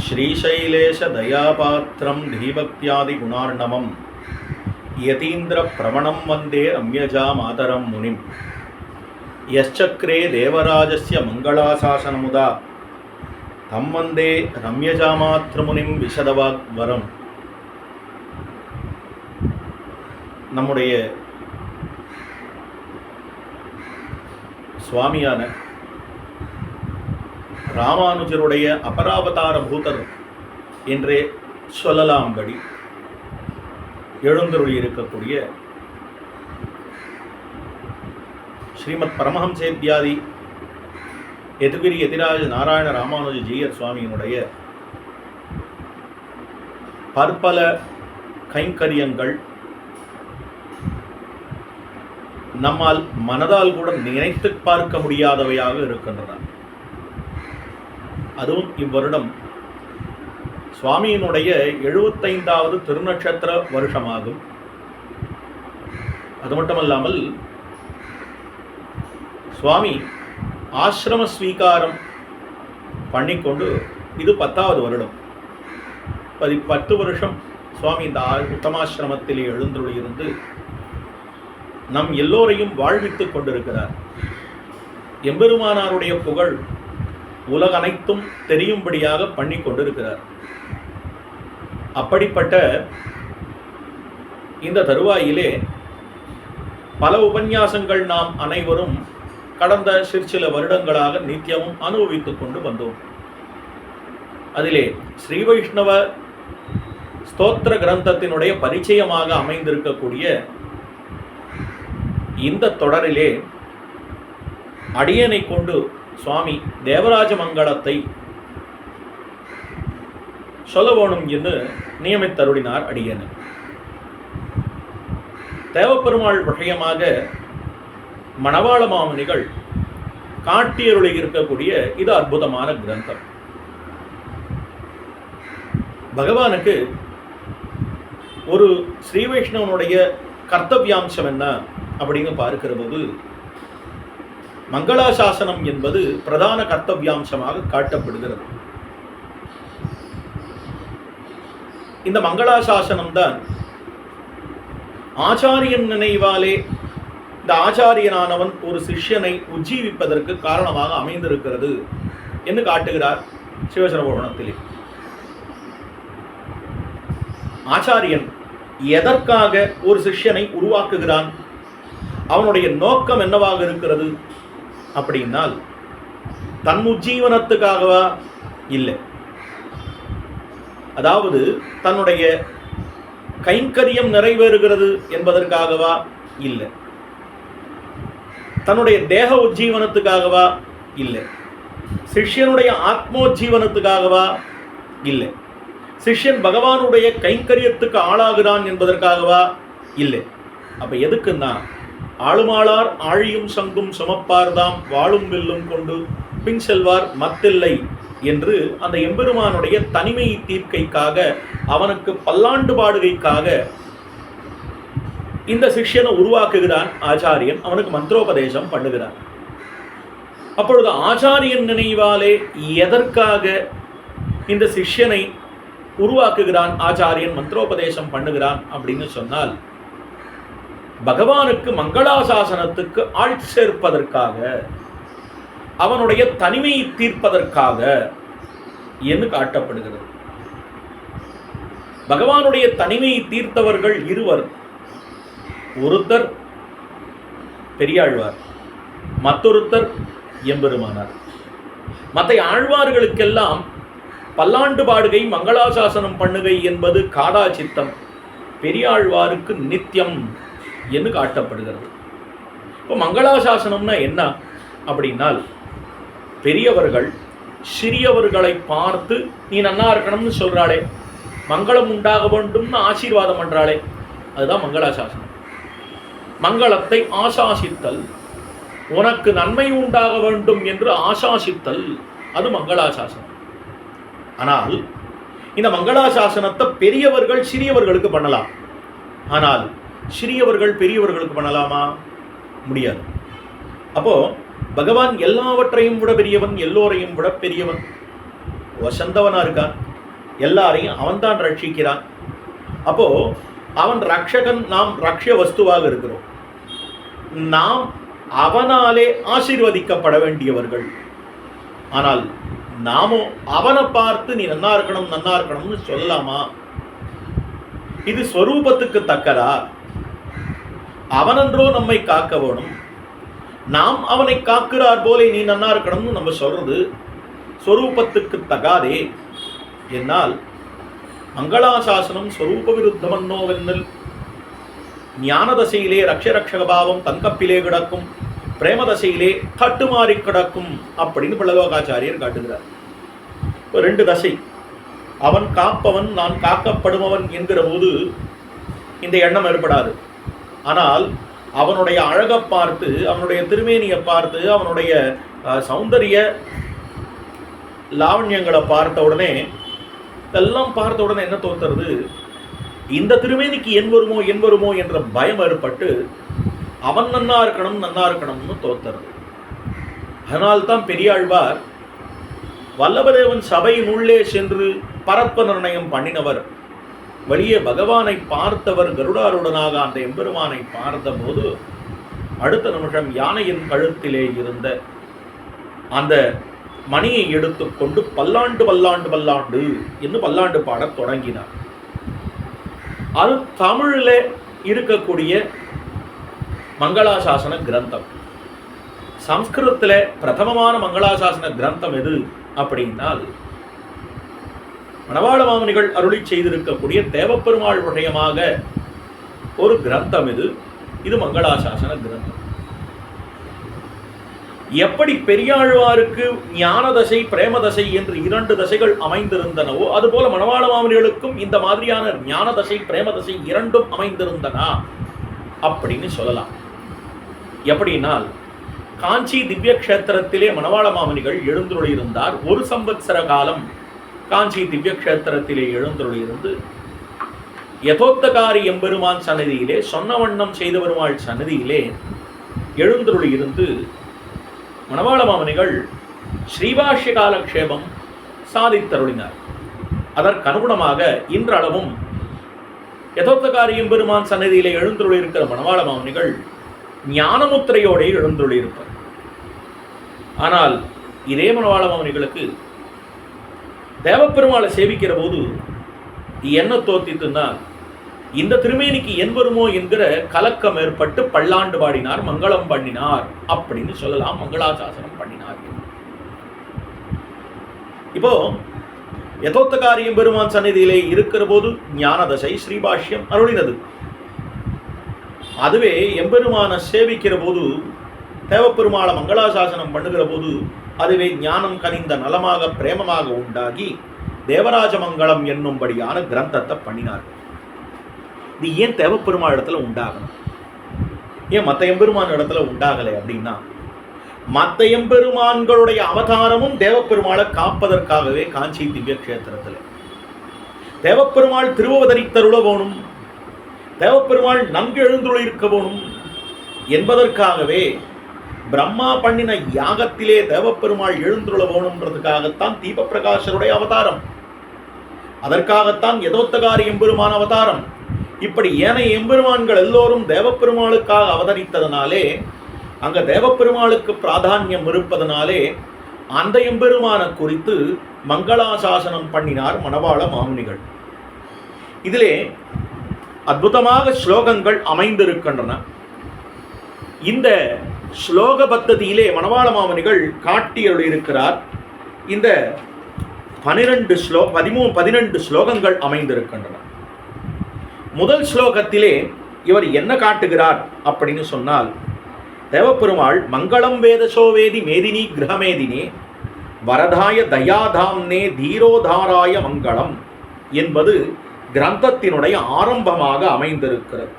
श्रीशैलेश दयापात्रं धीभक्त्यादि गुणार्णवं यतीन्द्र प्रवणं वंदे रम्यजा मातरं मुनिं यश्चक्रे देवराजस्य मंगलाशासनमुदा तं वंदे रम्यजामातृमुनिं विशदवाग्वरं. நம்முடைய சுவாமியான ராமானுஜருடைய அபராவதார பூதர் என்றே சொல்லலாம்படி எழுந்தருளி இருக்கக்கூடிய ஸ்ரீமத் பரமஹம்சேத்யாதி யதுகிரி யதிராஜ நாராயண ராமானுஜ ஜீயர் சுவாமியினுடைய பற்பல கைங்கரியங்கள் நம்மால் மனதால் கூட நினைத்து பார்க்க முடியாதவையாக இருக்கின்றன. அதுவும் இவ்வருடம் சுவாமியினுடைய 75வது திருநட்சத்திர வருஷமாகும். அது மட்டுமல்லாமல் சுவாமி ஆசிரம ஸ்வீகாரம் பண்ணிக்கொண்டு இது 10வது வருடம். 10 வருஷம் சுவாமி இந்த உத்தமாசிரமத்திலே எழுந்துள்ளிருந்து நம் எல்லோரையும் வாழ்வித்துக் கொண்டிருக்கிறார். எம்பெருமானாருடைய புகழ் உலகனைத்தும் தெரியும்படியாக பண்ணி கொண்டிருக்கிறார். அப்படிப்பட்ட இந்த தருவாயிலே பல உபன்யாசங்கள் நாம் அனைவரும் கடந்த சில வருடங்களாக நித்தியமும் அனுபவித்துக் கொண்டு வந்தோம். அதிலே ஸ்ரீ வைஷ்ணவ ஸ்தோத்திர கிரந்தத்தினுடைய பரிச்சயமாக அமைந்திருக்கக்கூடிய இந்த தொடரிலே அடியனை கொண்டு சுவாமி தேவராஜ மங்களத்தை சொல்ல வேணும் என்று நியமித்தருளினார் அடியனை. தேவப்பெருமாள் விஷயமாக மணவாள மாமுனிகள் காட்டியருளி இருக்கக்கூடிய இது அற்புதமான கிரந்தம். பகவானுக்கு ஒரு ஸ்ரீ வைஷ்ணவனுடைய கர்த்தவியாம்சம் என்ன அப்படின்னு பார்க்கிற போது மங்களாசாசனம் என்பது பிரதான கர்த்தவியாம்சமாக காட்டப்படுகிறது. இந்த மங்களாசாசனம் தான் ஆச்சாரியன் நினைவாலே இந்த ஆச்சாரியனானவன் ஒரு சிஷ்யனை உஜ்ஜீவிப்பதற்கு காரணமாக அமைந்திருக்கிறது என்று காட்டுகிறார் சிவசரபுராணத்திலே. ஆச்சாரியன் எதற்காக ஒரு சிஷ்யனை உருவாக்குகிறான், அவனுடைய நோக்கம் என்னவாக இருக்கிறது அப்படின்னால் தன் உஜ்ஜீவனத்துக்காகவா? இல்லை. அதாவது தன்னுடைய கைங்கரியம் நிறைவேறுகிறது என்பதற்காகவா? இல்லை. தன்னுடைய தேக உஜ்ஜீவனத்துக்காகவா? இல்லை. சிஷ்யனுடைய ஆத்மோஜ்ஜீவனத்துக்காகவா? இல்லை. சிஷ்யன் பகவானுடைய கைங்கரியத்துக்கு ஆளாகிறான் என்பதற்காகவா? இல்லை. அப்ப எதுக்குன்னா ஆளுமாளார் ஆழியும் சங்கும் சுமப்பார்தாம் வாழும் வில்லும் கொண்டு பின் செல்வார் மத்தில்லை என்று அந்த எம்பெருமானுடைய தனிமை தீர்க்கைக்காக, அவனுக்கு பல்லாண்டு பாடுகைக்காக இந்த சிஷ்யனை உருவாக்குகிறான் ஆச்சாரியன். அவனுக்கு மந்திரோபதேசம் பண்ணுகிறான். அப்பொழுது ஆச்சாரியன் நினைவாலே எதற்காக இந்த சிஷ்யனை உருவாக்குகிறான் ஆச்சாரியன், மந்திரோபதேசம் பண்ணுகிறான் அப்படின்னு சொன்னால் பகவானுக்கு மங்களாசாசனத்துக்கு ஆள் சேர்ப்பதற்காக, அவனுடைய தனிமையை தீர்ப்பதற்காக என்று காட்டப்படுகிறது. பகவானுடைய தனிமையை தீர்த்தவர்கள் இருவர். ஒருத்தர் பெரியாழ்வார், மற்றொருத்தர் எம்பெருமானார். மற்ற ஆழ்வார்களுக்கெல்லாம் பல்லாண்டு பாடுகை மங்களாசாசனம் பண்ணுகை என்பது காடா சித்தம். பெரியாழ்வாருக்கு நித்தியம் என்று காட்டப்படுகிறது. இப்போ மங்களாசாசனம்னா என்ன அப்படின்னால் பெரியவர்கள் சிறியவர்களை பார்த்து நீ நன்னா இருக்கணும்னு சொல்றாளே, மங்களம் உண்டாக வேண்டும்னு ஆசீர்வாதம் பண்றாளே, அதுதான் மங்களாசாசனம். மங்களத்தை ஆசாசித்தல், உனக்கு நன்மை உண்டாக வேண்டும் என்று ஆசாசித்தல், அது மங்களாசாசனம். ஆனால் இந்த மங்களாசாசனத்தை பெரியவர்கள் சிறியவர்களுக்கு பண்ணலாம். ஆனால் சிறியவர்கள் பெரியவர்களுக்கு பண்ணலாமா? முடியாது. அப்போ பகவான் எல்லாவற்றையும் விட பெரியவன், எல்லோரையும் விட பெரியவன். வசந்தவனா இருக்கான், எல்லாரையும் அவன்தான் ரட்சிக்கிறான். அப்போ அவன் ரட்சகன், நாம் ரக்ஷ வஸ்துவாக இருக்கிறோம். நாம் அவனாலே ஆசீர்வதிக்கப்பட வேண்டியவர்கள். ஆனால் நாமோ அவனை பார்த்து நீ நன்னா இருக்கணும் நன்னா இருக்கணும்னு சொல்லலாமா? இது ஸ்வரூபத்துக்கு தக்கதா? அவனன்றோ நம்மை காக்க வேணும், நாம் அவனை காக்கிறார் போலே நீ நன்னா இருக்கணும்னு நம்ம சொல்றது ஸ்வரூபத்துக்கு தகாதே. என்னால் மங்களாசாசனம் ஸ்வரூப விருத்தமன்னோவென்னல் ஞான தசையிலே ரக்ஷரக்ஷகபாவம் தங்கப்பிலே கிடக்கும், பிரேமதசையிலே தட்டுமாறி கிடக்கும் அப்படின்னு பிள்ளலோகாச்சாரியர் காட்டுகிறார். இப்போ 2 தசை, அவன் காப்பவன் நான் காக்கப்படுபவன் என்கிற போது இந்த எண்ணம் ஏற்படாது. ஆனால் அவனுடைய அழகை பார்த்து, அவனுடைய திருமேனியை பார்த்து, அவனுடைய சௌந்தரிய லாவண்யங்களை பார்த்த உடனே, இதெல்லாம் பார்த்த உடனே என்ன தோன்றது? இந்த திருமேனிக்கு என் வருமோ என்ற பயம் ஏற்பட்டு அவன் நன்னா இருக்கணும்னு தோத்துறது. அதனால்தான் பெரியாழ்வார் வல்லபதேவன் சபையின் உள்ளே சென்று பரத்வ நிர்ணயம் பண்ணினவர், வெளியே பகவானை பார்த்தவர் கருடாருடனாக அந்த எம்பெருமானை பார்த்தபோது அடுத்த நிமிஷம் யானையின் கழுத்திலே இருந்த அந்த மணியை எடுத்துக்கொண்டு பல்லாண்டு பல்லாண்டு பல்லாண்டு என்று பல்லாண்டு பாடத் தொடங்கினார். அது தமிழில் இருக்கக்கூடிய மங்களாசாசன கிரந்தம். சம்ஸ்கிருதத்தில் பிரதமமான மங்களாசாசன கிரந்தம் எது அப்படின்னால் மணவாள மாமுனிகள் அருளி செய்திருக்கக்கூடிய தேவப்பெருமாள் விஷயமாக ஒரு கிரந்தம் இது. இது மங்களாசாசன கிரந்தம். எப்படி பெரியாழ்வாருக்கு ஞான தசை பிரேமதசை என்று 2 தசைகள் அமைந்திருந்தனவோ அதுபோல மணவாள மாமுனிகளுக்கும் இந்த மாதிரியான ஞான தசை பிரேமதசை 2ம் அமைந்திருந்தனா அப்படின்னு சொல்லலாம். எப்படின்னால் காஞ்சி திவ்ய கஷேத்திரத்திலே மணவாள மாமுனிகள் எழுந்துள்ளிருந்தார். 1 சம்பத்சர காலம் காஞ்சி திவ்ய கஷேத்திரத்திலே எழுந்துள்ளிருந்து யதோத்தகாரி எம்பெருமான் சன்னதியிலே சொன்ன வண்ணம் செய்த பெருமாள் சன்னதியிலே எழுந்துள்ளிருந்து மணவாள மாமுனிகள் ஸ்ரீபாஷ்ய காலக்ஷேபம் சாதித்தருளினார். அதற்கனுகுணமாக இன்றளவும் யதோத்தகாரி எம்பெருமான் சன்னதியிலே எழுந்துள்ளிருக்கிற மணவாள மாமுனிகள் ஞானமுத்திரையோடு எழுந்துள்ளிருப்பார். ஆனால் இதே மணவாள மாமுனிகளுக்கு தேவப்பெருமாளை சேவிக்கிற போது என்ன தோத்தித்துன்னா, இந்த திருமேனிக்கு என் வருமோ என்கிற கலக்கம் ஏற்பட்டு பல்லாண்டு பாடினார், மங்களம் பண்ணினார் அப்படின்னு சொல்லலாம். மங்களாசாசனம் பண்ணினார். இப்போ யதோத்தகாரி எம்பெருமான் சந்நிதியிலே இருக்கிற போது ஞானதசை ஸ்ரீபாஷ்யம் அருளினது. அதுவே எம்பெருமான சேவிக்கிற போது தேவப்பெருமாளை மங்களாசாசனம் பண்ணுகிற போது அதுவே ஞானம் கனிந்த நலமாக பிரேமமாக உண்டாகி தேவராஜ மங்களம் என்னும்படியான கிரந்தத்தை பண்ணினார்கள். இது ஏன் தேவப்பெருமாள் இடத்துல உண்டாகணும், ஏன் மற்ற எம்பெருமான் இடத்துல உண்டாகலை அப்படின்னா, மற்ற எம்பெருமான்களுடைய அவதாரமும் தேவப்பெருமாளை காப்பதற்காகவே காஞ்சி திவ்ய கஷேத்திரத்தில் தேவப்பெருமாள் திருவவதரித்தருள போனும், தேவப்பெருமாள் நன்கு எழுந்துள்ளிருக்க போனும் என்பதற்காகவே பிரம்மா பண்ணின யாகத்திலே தேவப்பெருமாள் எழுந்துள்ள போனுன்றதுக்காகத்தான் தீப பிரகாசருடைய அவதாரம், அதற்காகத்தான் யதோத்தகாரி எம்பெருமான் அவதாரம். இப்படி ஏனைய எம்பெருமான்கள் எல்லோரும் தேவப்பெருமாளுக்காக அவதரித்ததனாலே, அங்க தேவப்பெருமாளுக்கு பிராதானியம் இருப்பதனாலே அந்த எம்பெருமான குறித்து மங்களாசாசனம் பண்ணினார் மணவாள மாமுனிகள். இதிலே அற்புதமாக ஸ்லோகங்கள் அமைந்திருக்கின்றன. இந்த ஸ்லோக பத்ததியிலே மணவாள மாமுனிகள் காட்டியிருக்கிறார். இந்த 12 ஸ்லோகங்கள் அமைந்திருக்கின்றன. முதல் ஸ்லோகத்திலே இவர் என்ன காட்டுகிறார் அப்படின்னு சொன்னால், தேவப்பெருமாள் மங்களம் வேதசோவேதி மேதினி கிரகமேதினே வரதாய தயாதாம்னே தீரோதாராய மங்களம் என்பது கிரந்தத்தினுடைய ஆரம்பமாக அமைந்திருக்கிறது.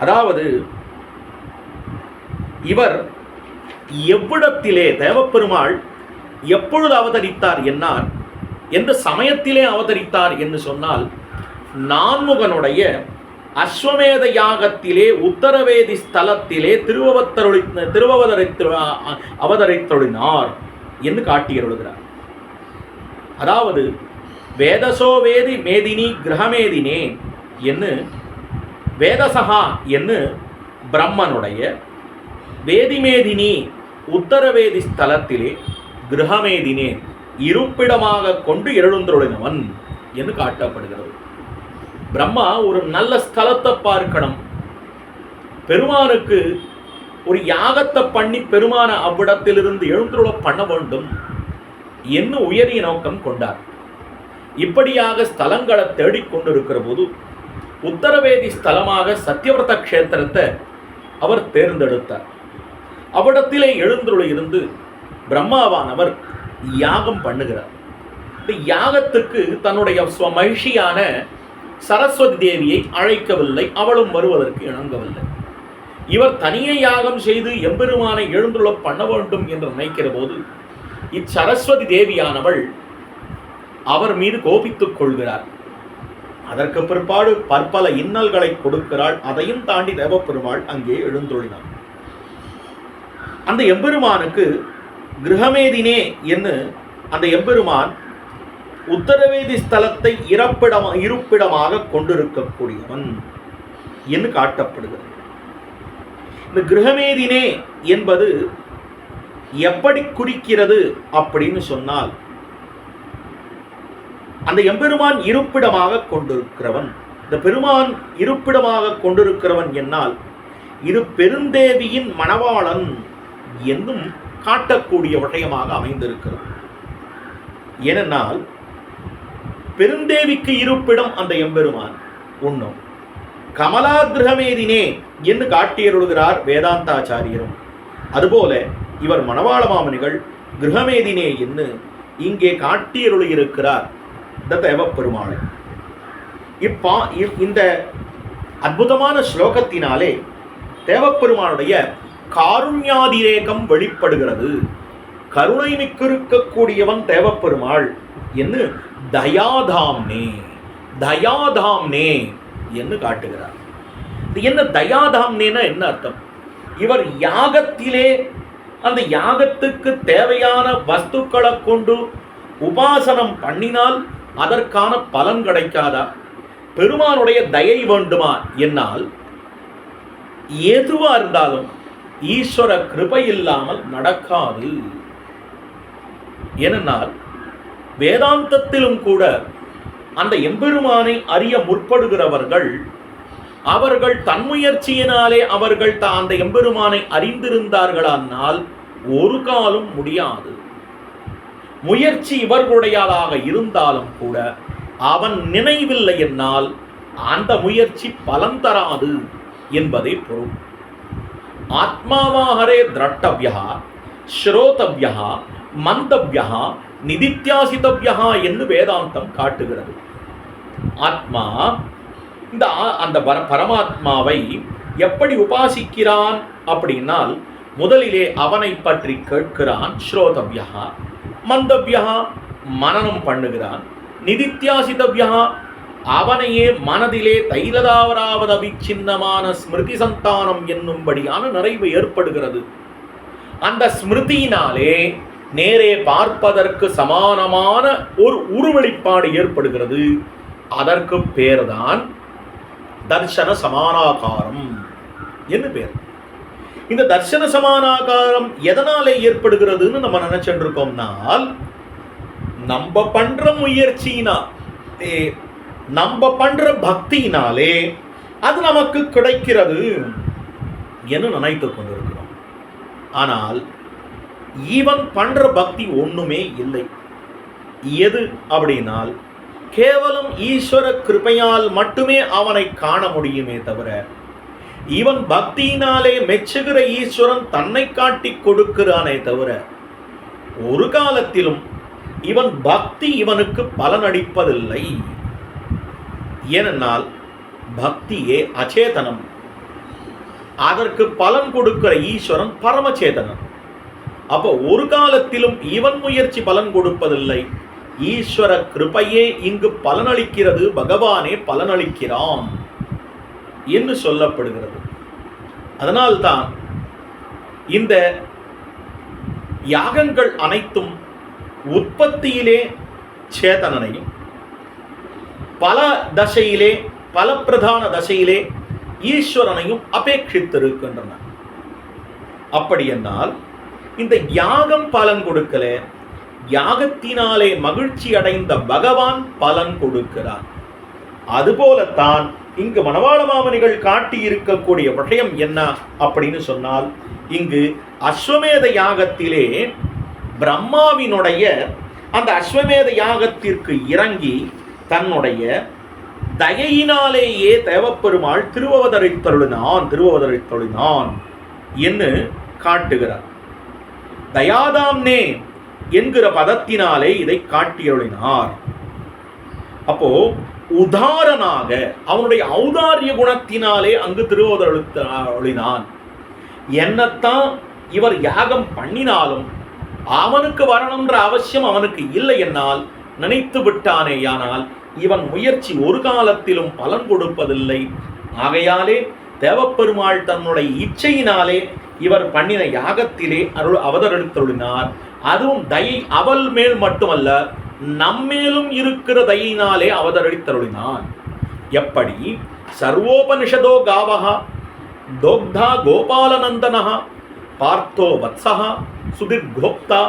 அதாவது இவர் எவ்விடத்திலே தேவப்பெருமாள் எப்பொழுது அவதரித்தார் என்னார், எந்த சமயத்திலே அவதரித்தார் என்று சொன்னால், நான்முகனுடைய அஸ்வமேத யாகத்திலே உத்தரவேதி ஸ்தலத்திலே அவதரித்தொழினார் என்று காட்டியருளுகிறார். அதாவது வேதசோ வேதி மேதினி கிரகமேதினே என்று வேதசகா என்று பிரம்மனுடைய வேதிமேதினி உத்தரவேதி ஸ்தலத்திலே கிரகமேதினே இருப்பிடமாக கொண்டு எழுந்தருளினவன் என்று காட்டப்படுகிறது. பிரம்மா ஒரு நல்ல ஸ்தலத்தை பார்க்கணும், பெருமானுக்கு ஒரு யாகத்தை பண்ணி பெருமான அவ்விடத்திலிருந்து எழுந்துருள பண்ண வேண்டும் என்று உயரிய நோக்கம் கொண்டார். இப்படியாக ஸ்தலங்களை தேடிக்கொண்டிருக்கிற போது உத்தரவேதி ஸ்தலமாக சத்தியவிரத கஷேத்திரத்தை அவர் தேர்ந்தெடுத்தார். அவ்விடத்திலே எழுந்துருள இருந்து பிரம்மாவானவர் யாகம் பண்ணுகிறார். இந்த யாகத்துக்கு தன்னுடைய மகிழ்ச்சியான சரஸ்வதி தேவியை அழைக்கவில்லை, அவளும் வருவதற்கு இணங்கவில்லை. இவர் தனியே யாகம் செய்து எம்பெருமானை எழுந்துள்ள பண்ண வேண்டும் என்று நினைக்கிற போது இச்சரஸ்வதி தேவியானவள் அவர் மீது கோபித்துக் கொள்கிறார். அதற்கு பிற்பாடு பற்பல இன்னல்களை கொடுக்கிறாள். அதையும் தாண்டி தேவப்பெருமாள் அங்கே எழுந்துள்ளார். அந்த எம்பெருமானுக்கு கிரகமேதினே என்று அந்த எம்பெருமான் உத்தரவேதி ஸ்தலத்தை இருப்பிடமாக கொண்டிருக்கக்கூடியவன் என்று காட்டப்படுகிறது. இந்த கிரகமேதினே என்பது எப்படி குறிக்கிறது அப்படின்னு சொன்னால், அந்த எம்பெருமான் இருப்பிடமாக கொண்டிருக்கிறவன், இந்த பெருமான் இருப்பிடமாக கொண்டிருக்கிறவன் என்னால் இது பெருந்தேவியின் மணவாளன் என்னும் காட்டக்கூடிய விஷயமாக அமைந்திருக்கிறது. ஏனென்றால் பெருந்தேவிக்கு இருப்பிடம் அந்த எம்பெருமான் உண்ணும். கமலா கிரகமேதினே என்று காட்டியருள்கிறார் வேதாந்தாச்சாரியரும். அதுபோல இவர் மணவாள மாமனிகள் கிரகமேதினே என்று இங்கே காட்டியருளியிருக்கிறார் தேவப்பெருமாளை. இந்த அற்புதமான ஸ்லோகத்தினாலே தேவப்பெருமானுடைய காருண்யாதிரேகம் வெளிப்படுகிறது. கருணை மிக்கிருக்கக்கூடியவன் தேவப்பெருமாள் என்று தயாதாம்னே தயாதாம்னே என்று காட்டுகிறார். இது என்ன தயாதாம்னேனா என்ன அர்த்தம்? இவர் யாகத்திலே அந்த யாகத்துக்கு தேவையான வஸ்துக்களை கொண்டு உபாசனம் பண்ணினால் அதற்கான பலன் கிடைக்காதா? பெருமானுடைய தயை வேண்டுமா என்னால் எதுவா இருந்தாலும் ஈஸ்வர கிருபை இல்லாமல் நடக்காது. ஏனென்றால் வேதாந்தத்திலும் கூட அந்த எம்பெருமானை அறிய முற்படுகிறவர்கள் அவர்கள் தன்முயற்சியினாலே அவர்கள் அந்த எம்பெருமானை அறிந்திருந்தார்களானால் ஒரு காலம் முடியாது. முயற்சி இவர்களுடையதாக இருந்தாலும் கூட அவன் நினைவில்லை என்னால் அந்த முயற்சி பலன் தராது என்பதே பொருள். ஆத்மாவாஹரே திரட்டவ்யா ஸ்ரோதவ்யா மந்தவ்யா நிதித்தியாசிதவ்யா என்று வேதாந்தம் காட்டுகிறது. ஆத்மா அந்த பரமாத்மாவை எப்படி உபாசிக்கிறான் அப்படின்னால் முதலிலே அவனை பற்றி கேட்கிறான், ஸ்ரோதவ்யா, மந்தவ்யா மனனம் பண்ணுகிறான், நிதித்தியாசிதவ்யா அவனையே மனதிலே தைலதாவராவது அவிச்சின்னமான ஸ்மிருதி சந்தானம் என்னும்படியான நிறைவு ஏற்படுகிறது. அந்த ஸ்மிருதியினாலே நேரே பார்ப்பதற்கு சமானமான ஒரு உருவெளிப்பாடு ஏற்படுகிறது. அதற்கு பேர்தான் தர்சன சமானாகாரம் என்று பேர். இந்த தர்சன சமானாகாரம் எதனாலே ஏற்படுகிறதுன்னு நம்ம நினைச்சுட்டு இருக்கோம்னால், நம்ம பண்ற முயற்சினா நம்ம பண்ற பக்தியினாலே அது நமக்கு கிடைக்கிறது என்று நினைத்துக் கொண்டிருக்கிறோம். ஆனால் இவன் பண்ற பக்தி ஒண்ணுமே இல்லை. எது அப்படின்னால் கேவலம் ஈஸ்வர கிருபையால் மட்டுமே அவனை காண முடியுமே தவிர, இவன் பக்தியினாலே மெச்சுகிற ஈஸ்வரன் தன்னை காட்டி கொடுக்கிறானே தவிர ஒரு காலத்திலும் இவன் பக்தி இவனுக்கு பலனளிப்பதில்லை. ஏனென்றால் பக்தியே அச்சேதனம், அதற்கு பலன் கொடுக்கிற ஈஸ்வரன் பரமச்சேதனம். அப்போ ஒரு காலத்திலும் இவன் முயற்சி பலன் கொடுப்பதில்லை, ஈஸ்வர கிருபையே இங்கு பலனளிக்கிறது, பகவானே பலனளிக்கிறான் என்று சொல்லப்படுகிறது. அதனால்தான் இந்த யாகங்கள் அனைத்தும் உற்பத்தியிலே சேதனனையும் பல தசையிலே, பல பிரதான தசையிலே ஈஸ்வரனையும் அபேட்சித்திருக்கின்றன. அப்படி என்றால் இந்த யாகம் பலன் கொடுக்கல, யாகத்தினாலே மகிழ்ச்சி அடைந்த பகவான் பலன் கொடுக்கிறார். அதுபோலத்தான் இங்கு மணவாள மாமனிகள் காட்டி இருக்கக்கூடிய விஷயம் என்ன அப்படின்னு சொன்னால், இங்கு அஸ்வமேத யாகத்திலே பிரம்மாவினுடைய அந்த அஸ்வமேத யாகத்திற்கு இறங்கி தன்னுடைய தயையினாலேயே தேவப்பெருமாள் திருவவதரித்தருளினான் என்று காட்டுகிறார். தயாதாம்னே என்கிற பதத்தினாலே இதை காட்டியருளினார். அப்போ உதாரணாக அவனுடைய ஔதாரிய குணத்தினாலே அங்கு திருவவதரித்தருளினான். என்னத்தான் இவர் யாகம் பண்ணினாலும் அவனுக்கு வரணுன்ற அவசியம் அவனுக்கு இல்லை என்னால் நினைத்து விட்டானேயானால் இவன் முயற்சி ஒரு காலத்திலும் பலன் கொடுப்பதில்லை. ஆகையாலே தேவப்பெருமாள் தன்னுடைய இச்சையினாலே இவர் பண்ணின யாகத்திலே அவதரித்தருளினார். அதுவும் தயை அவள் மேல் மட்டுமல்ல, நம்மேலும் இருக்கிற தயினாலே அவதரித்தருளினான். எப்படி சர்வோபனிஷதோ காவஹா தோக்தா கோபாலநந்தனஹா பார்த்தோ வத்சஹா சுதிர்கோப்தா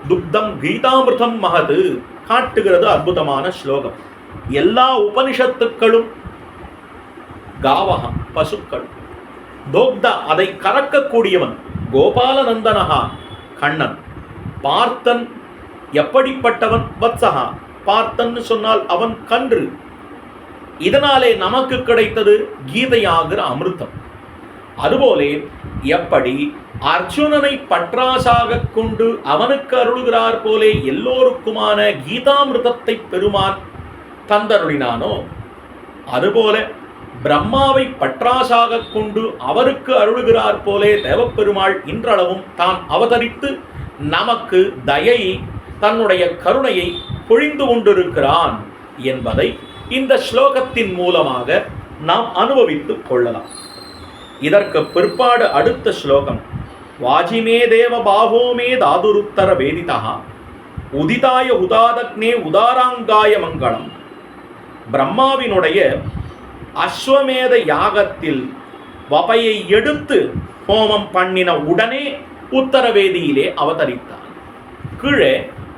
துக்தம் கீதாமிருதம் மகது காட்டுகிறது அற்புதமான ஸ்லோகம். எல்லா உபனிஷத்துக்களும் காவஹா பசுக்கள், தோக்தா அதை கறக்கக்கூடியவன், கோபாலநந்தனஹா கண்ணன், பார்த்தன் எப்படிப்பட்டவன், வத்சஹா பார்த்தன் சொன்னால் அவன் கன்று. இதனாலே நமக்கு கிடைத்தது கீதையாகிற அமிர்தம். அதுபோலே எப்படி அர்ஜுனனை பற்றாசாக கொண்டு அவனுக்கு அருளுகிறார் போலே எல்லோருக்குமான கீதாமிர்தத்தை பெருமான் தந்தருளினானோ, அதுபோல பிரம்மாவை பற்றாசாக கொண்டு அவருக்கு அருளுகிறார் போலே தேவப்பெருமாள் இன்றளவும் தான் அவதரித்து நமக்கு தயை தன்னுடைய கருணையை பொழிந்து கொண்டிருக்கிறான் என்பதை இந்த ஸ்லோகத்தின் மூலமாக நாம் அனுபவித்துக் கொள்ளலாம். இதற்கு பிற்பாடு அடுத்த ஸ்லோகம், வாஜிமே தேவ பாகோமே தாதுருத்தர வேதிதா உதிதாய உதாதக்னே உதாராங்காய மங்களம். பிரம்மாவினுடைய அஸ்வமேத யாகத்தில் வபையை எடுத்து ஹோமம் பண்ணின உடனே உத்தரவேதியிலே அவதரித்தார். கீழே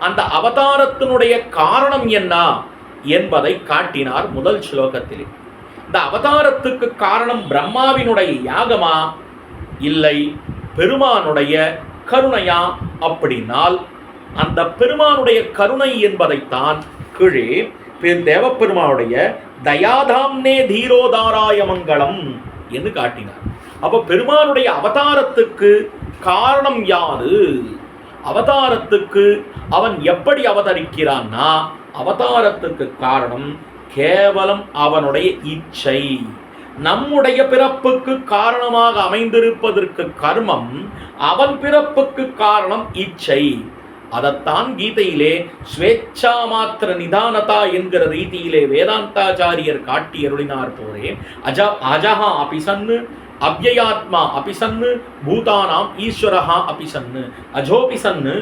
அந்த அவதாரத்தினுடைய காரணம் என்ன என்பதை காட்டினார் முதல் ஸ்லோகத்திலே. இந்த அவதாரத்துக்கு காரணம் பிரம்மாவினுடைய யாகமா இல்லை பெருமானுடைய கருணையா அப்படின்னால், அந்த பெருமானுடைய கருணை என்பதைத்தான் கீழே தேவப்பெருமானுடைய தயாதாம்னே தீரோதாராய மங்களம் என்று காட்டினார். அப்போ பெருமானுடைய அவதாரத்துக்கு காரணம் யாது? அவதாரத்துக்கு அவன் எப்படி அவதரிக்கிறான்னா, அவதாரத்துக்கு காரணம் கேவலம் அவனுடைய இச்சை. நம்முடைய பிறப்புக்கு காரணமாக அமைந்திருப்பதற்கு கர்மம், அவன் பிறப்புக்கு காரணம் இச்சை. அதைத்தான் கீதையிலே ஸ்வேச்சா மாத்திர நிதானதா என்கிற ரீதியிலே வேதாந்தாச்சாரியர் காட்டி அருளினார் போரே. அஜஹா அபிசன்னு அவ்யயாத்மா அபிசன்னு பூதானாம் ஈஸ்வரஹா அபிசன்னு அஜோபிசன்னு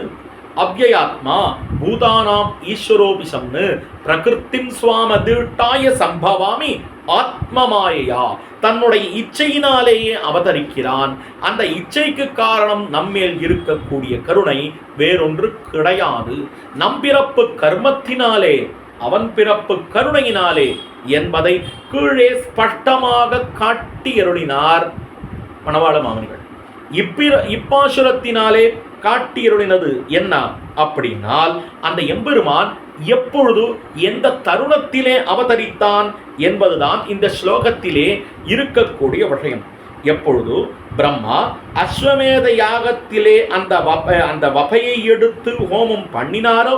அவ்யயாத்மா பூதானாம் ஈஸ்வரோபிசன்னு பிரகிருத்திம் ஸ்வாமதிட்டாய சம்பவாமி ஆத்மமாயா. தன்னுடைய இச்சையினாலேயே அவதரிக்கிறான். அந்த இச்சைக்கு காரணம் நம்மேல் இருக்கக்கூடிய கருணை வேறொன்று கிடையாது. நம் பிறப்பு கர்மத்தினாலே, அவன் பிறப்பு கருணையினாலே என்பதை கீழே ஸ்பஷ்டமாக காட்டி அருளினார் மணவாள மாமனிகள். இப்பாசுரத்தினாலே காட்டி அருளினது என்ன அப்படின்னால், அந்த எம்பெருமான் எப்பொழுது எந்த தருணத்திலே அவதரித்தான் என்பதுதான் இந்த ஸ்லோகத்திலே இருக்கக்கூடிய விஷயம். எப்பொழுது பிரம்மா அஸ்வமேத யாகத்திலே அந்த வபையை எடுத்து ஹோமம் பண்ணினாரோ,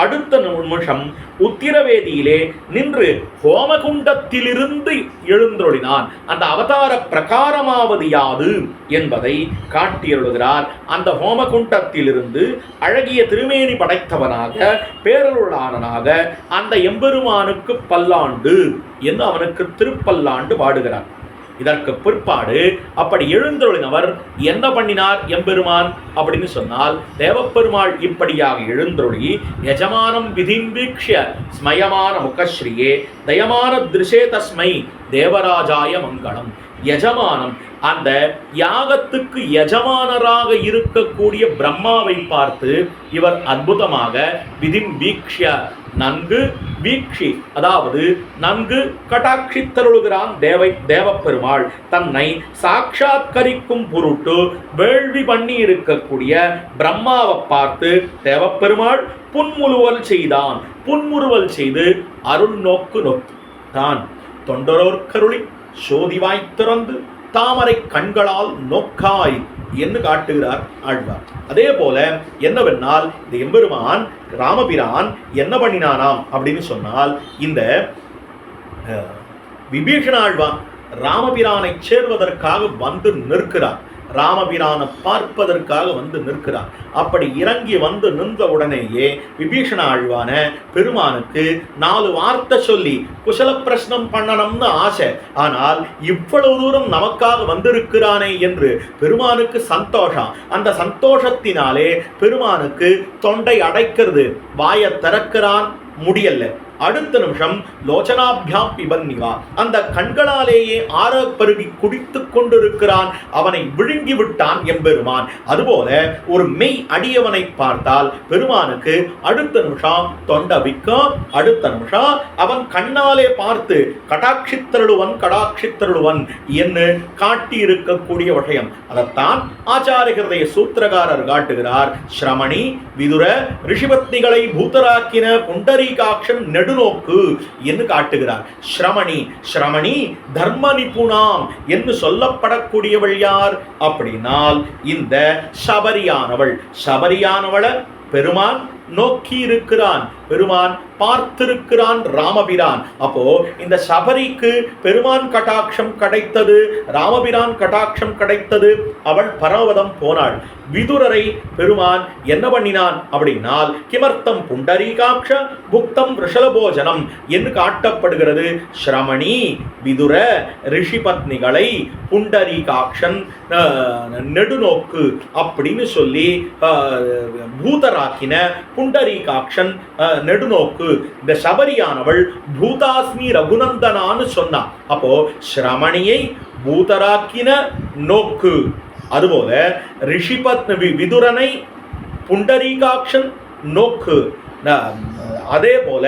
அடுத்த நிமிஷம் உத்திரவேதியிலே நின்று ஹோமகுண்டத்திலிருந்து எழுந்தொழினான். அந்த அவதார பிரகாரமாவது யாது என்பதை காட்டியருளுகிறார். அந்த ஹோமகுண்டத்திலிருந்து அழகிய திருமேனி படைத்தவனாக பேரருளாளனாக அந்த எம்பெருமானுக்கு பல்லாண்டு என்று அவனுக்கு திருப்பல்லாண்டு பாடுகிறார். இதற்கு பிற்பாடு அப்படி எழுந்தருளினவர் என்ன பண்ணினார் எம்பெருமான் அப்படின்னு சொன்னால், தேவப்பெருமாள் இப்படியாக எழுந்தருளி யஜமானம் விதிம்பீக்ஷ்ய ஸ்மயமான முகஸ்ரீயே தயமான திருஷே தஸ்மை தேவராஜாய மங்களம். யஜமானம், அந்த யாகத்துக்கு எஜமானராக இருக்கக்கூடிய பிரம்மாவை பார்த்து இவர் அற்புதமாக விதிம்பீக்ஷ்ய, நன்கு வீக்ஷி, அதாவது நன்கு கடாட்சித்தருளுகிறான் தேவப்பெருமாள். தன்னை சாட்சாத்கரிக்கும் பொருட்டு வேள்வி பண்ணி இருக்கக்கூடிய பிரம்மாவை பார்த்து தேவப்பெருமாள் புன்முறுவல் செய்தான். புன்முறுவல் செய்து அருள் நோக்கு நோக்கித்தான். தொண்டரோர்க்கருளி சோதிவாய் திறந்து தாமரை கண்களால் நோக்காய் என்று காட்டுகிறார் ஆழ்வார். அதே போல என்னவென்னால், இந்த எம்பெருமான் ராமபிரான் என்ன பண்ணினானாம் அப்படின்னு சொன்னால், இந்த விபீஷண ஆழ்வான் ராமபிரானை சேர்வதற்காக வந்து நிற்கிறார். ராமபிரானை பார்ப்பதற்காக வந்து நிற்கிறார். அப்படி இறங்கி வந்து நின்ற உடனேயே விபீஷண ஆழ்வான பெருமானுக்கு 4 வார்த்தை சொல்லி குசல பிரஷ்னம் பண்ணணும்னு ஆசை. ஆனால் இவ்வளவு தூரம் நமக்காக வந்திருக்கிறானே என்று பெருமானுக்கு சந்தோஷம். அந்த சந்தோஷத்தினாலே பெருமானுக்கு தொண்டை அடைக்கிறது, வாயை திறக்கிறான், முடியல. அடுத்த நிமிஷம் லோச்சனாபியாம் பிபன்னிவா, அந்த கண்களாலேயே ஆற பருகி குடித்துக் கொண்டிருக்கிறான். அவனை விழுங்கி விட்டான் எம்பெருமான். அதுபோல ஒரு மெய் அடியவனை பார்த்தால் பெருமானுக்கு அடுத்த நிமிஷம் தொண்டவிக்கும். அடுத்த நிமிஷம் அவன் கண்ணாலே பார்த்து கடாட்சித்தருளுவன் என்று காட்டி இருக்கக்கூடிய விஷயம். அதைத்தான் ஆச்சாரிய ஹிருதய சூத்திரகாரர் காட்டுகிறார். ஸ்ரமணி விதுர ரிஷிபத்னிகளை பூதராக்கின புண்டரீகாட்சன் நெடுநோக்கு என்று காட்டுகிறார். ஸ்ரமணி தர்ம நிபுணாம் என்று சொல்லப்படக்கூடியவள் யார் அப்படின்னால் இந்த சபரியானவளை பெருமான் நோக்கி இருக்கிறான், பெருமான் பார்த்திருக்கிறான் ராமபிரான். அப்போ இந்த சபரிக்கு பெருமான் கடாட்சம் கிடைத்தது, ராமபிரான் கடாட்சம் கிடைத்தது. அவள் பரவதம் போனாள். விதுரரை பெருமான் என்ன பண்ணினான் அப்படின்னால், கிமர்த்தம் புண்டரீகாட்ச புக்தம் ரிஷலபோஜனம் என்று காட்டப்படுகிறது. ஸ்ரமணி விதுர ரிஷிபத்னிகளை புண்டரீகாட்சன் நெடுநோக்கு அப்படின்னு சொல்லி பூதராக்கின புண்டரீகாட்சன் நெடுநோக்கு. இந்த சபரியானவள் பூதாஸ்மி ரகுநந்தனான்னு சொன்னான். அப்போ ஸ்ரமணியை பூதராக்கின நோக்கு. அதுபோல விதுரனை புண்டரீகாட்சன் நோக்கு. அதே போல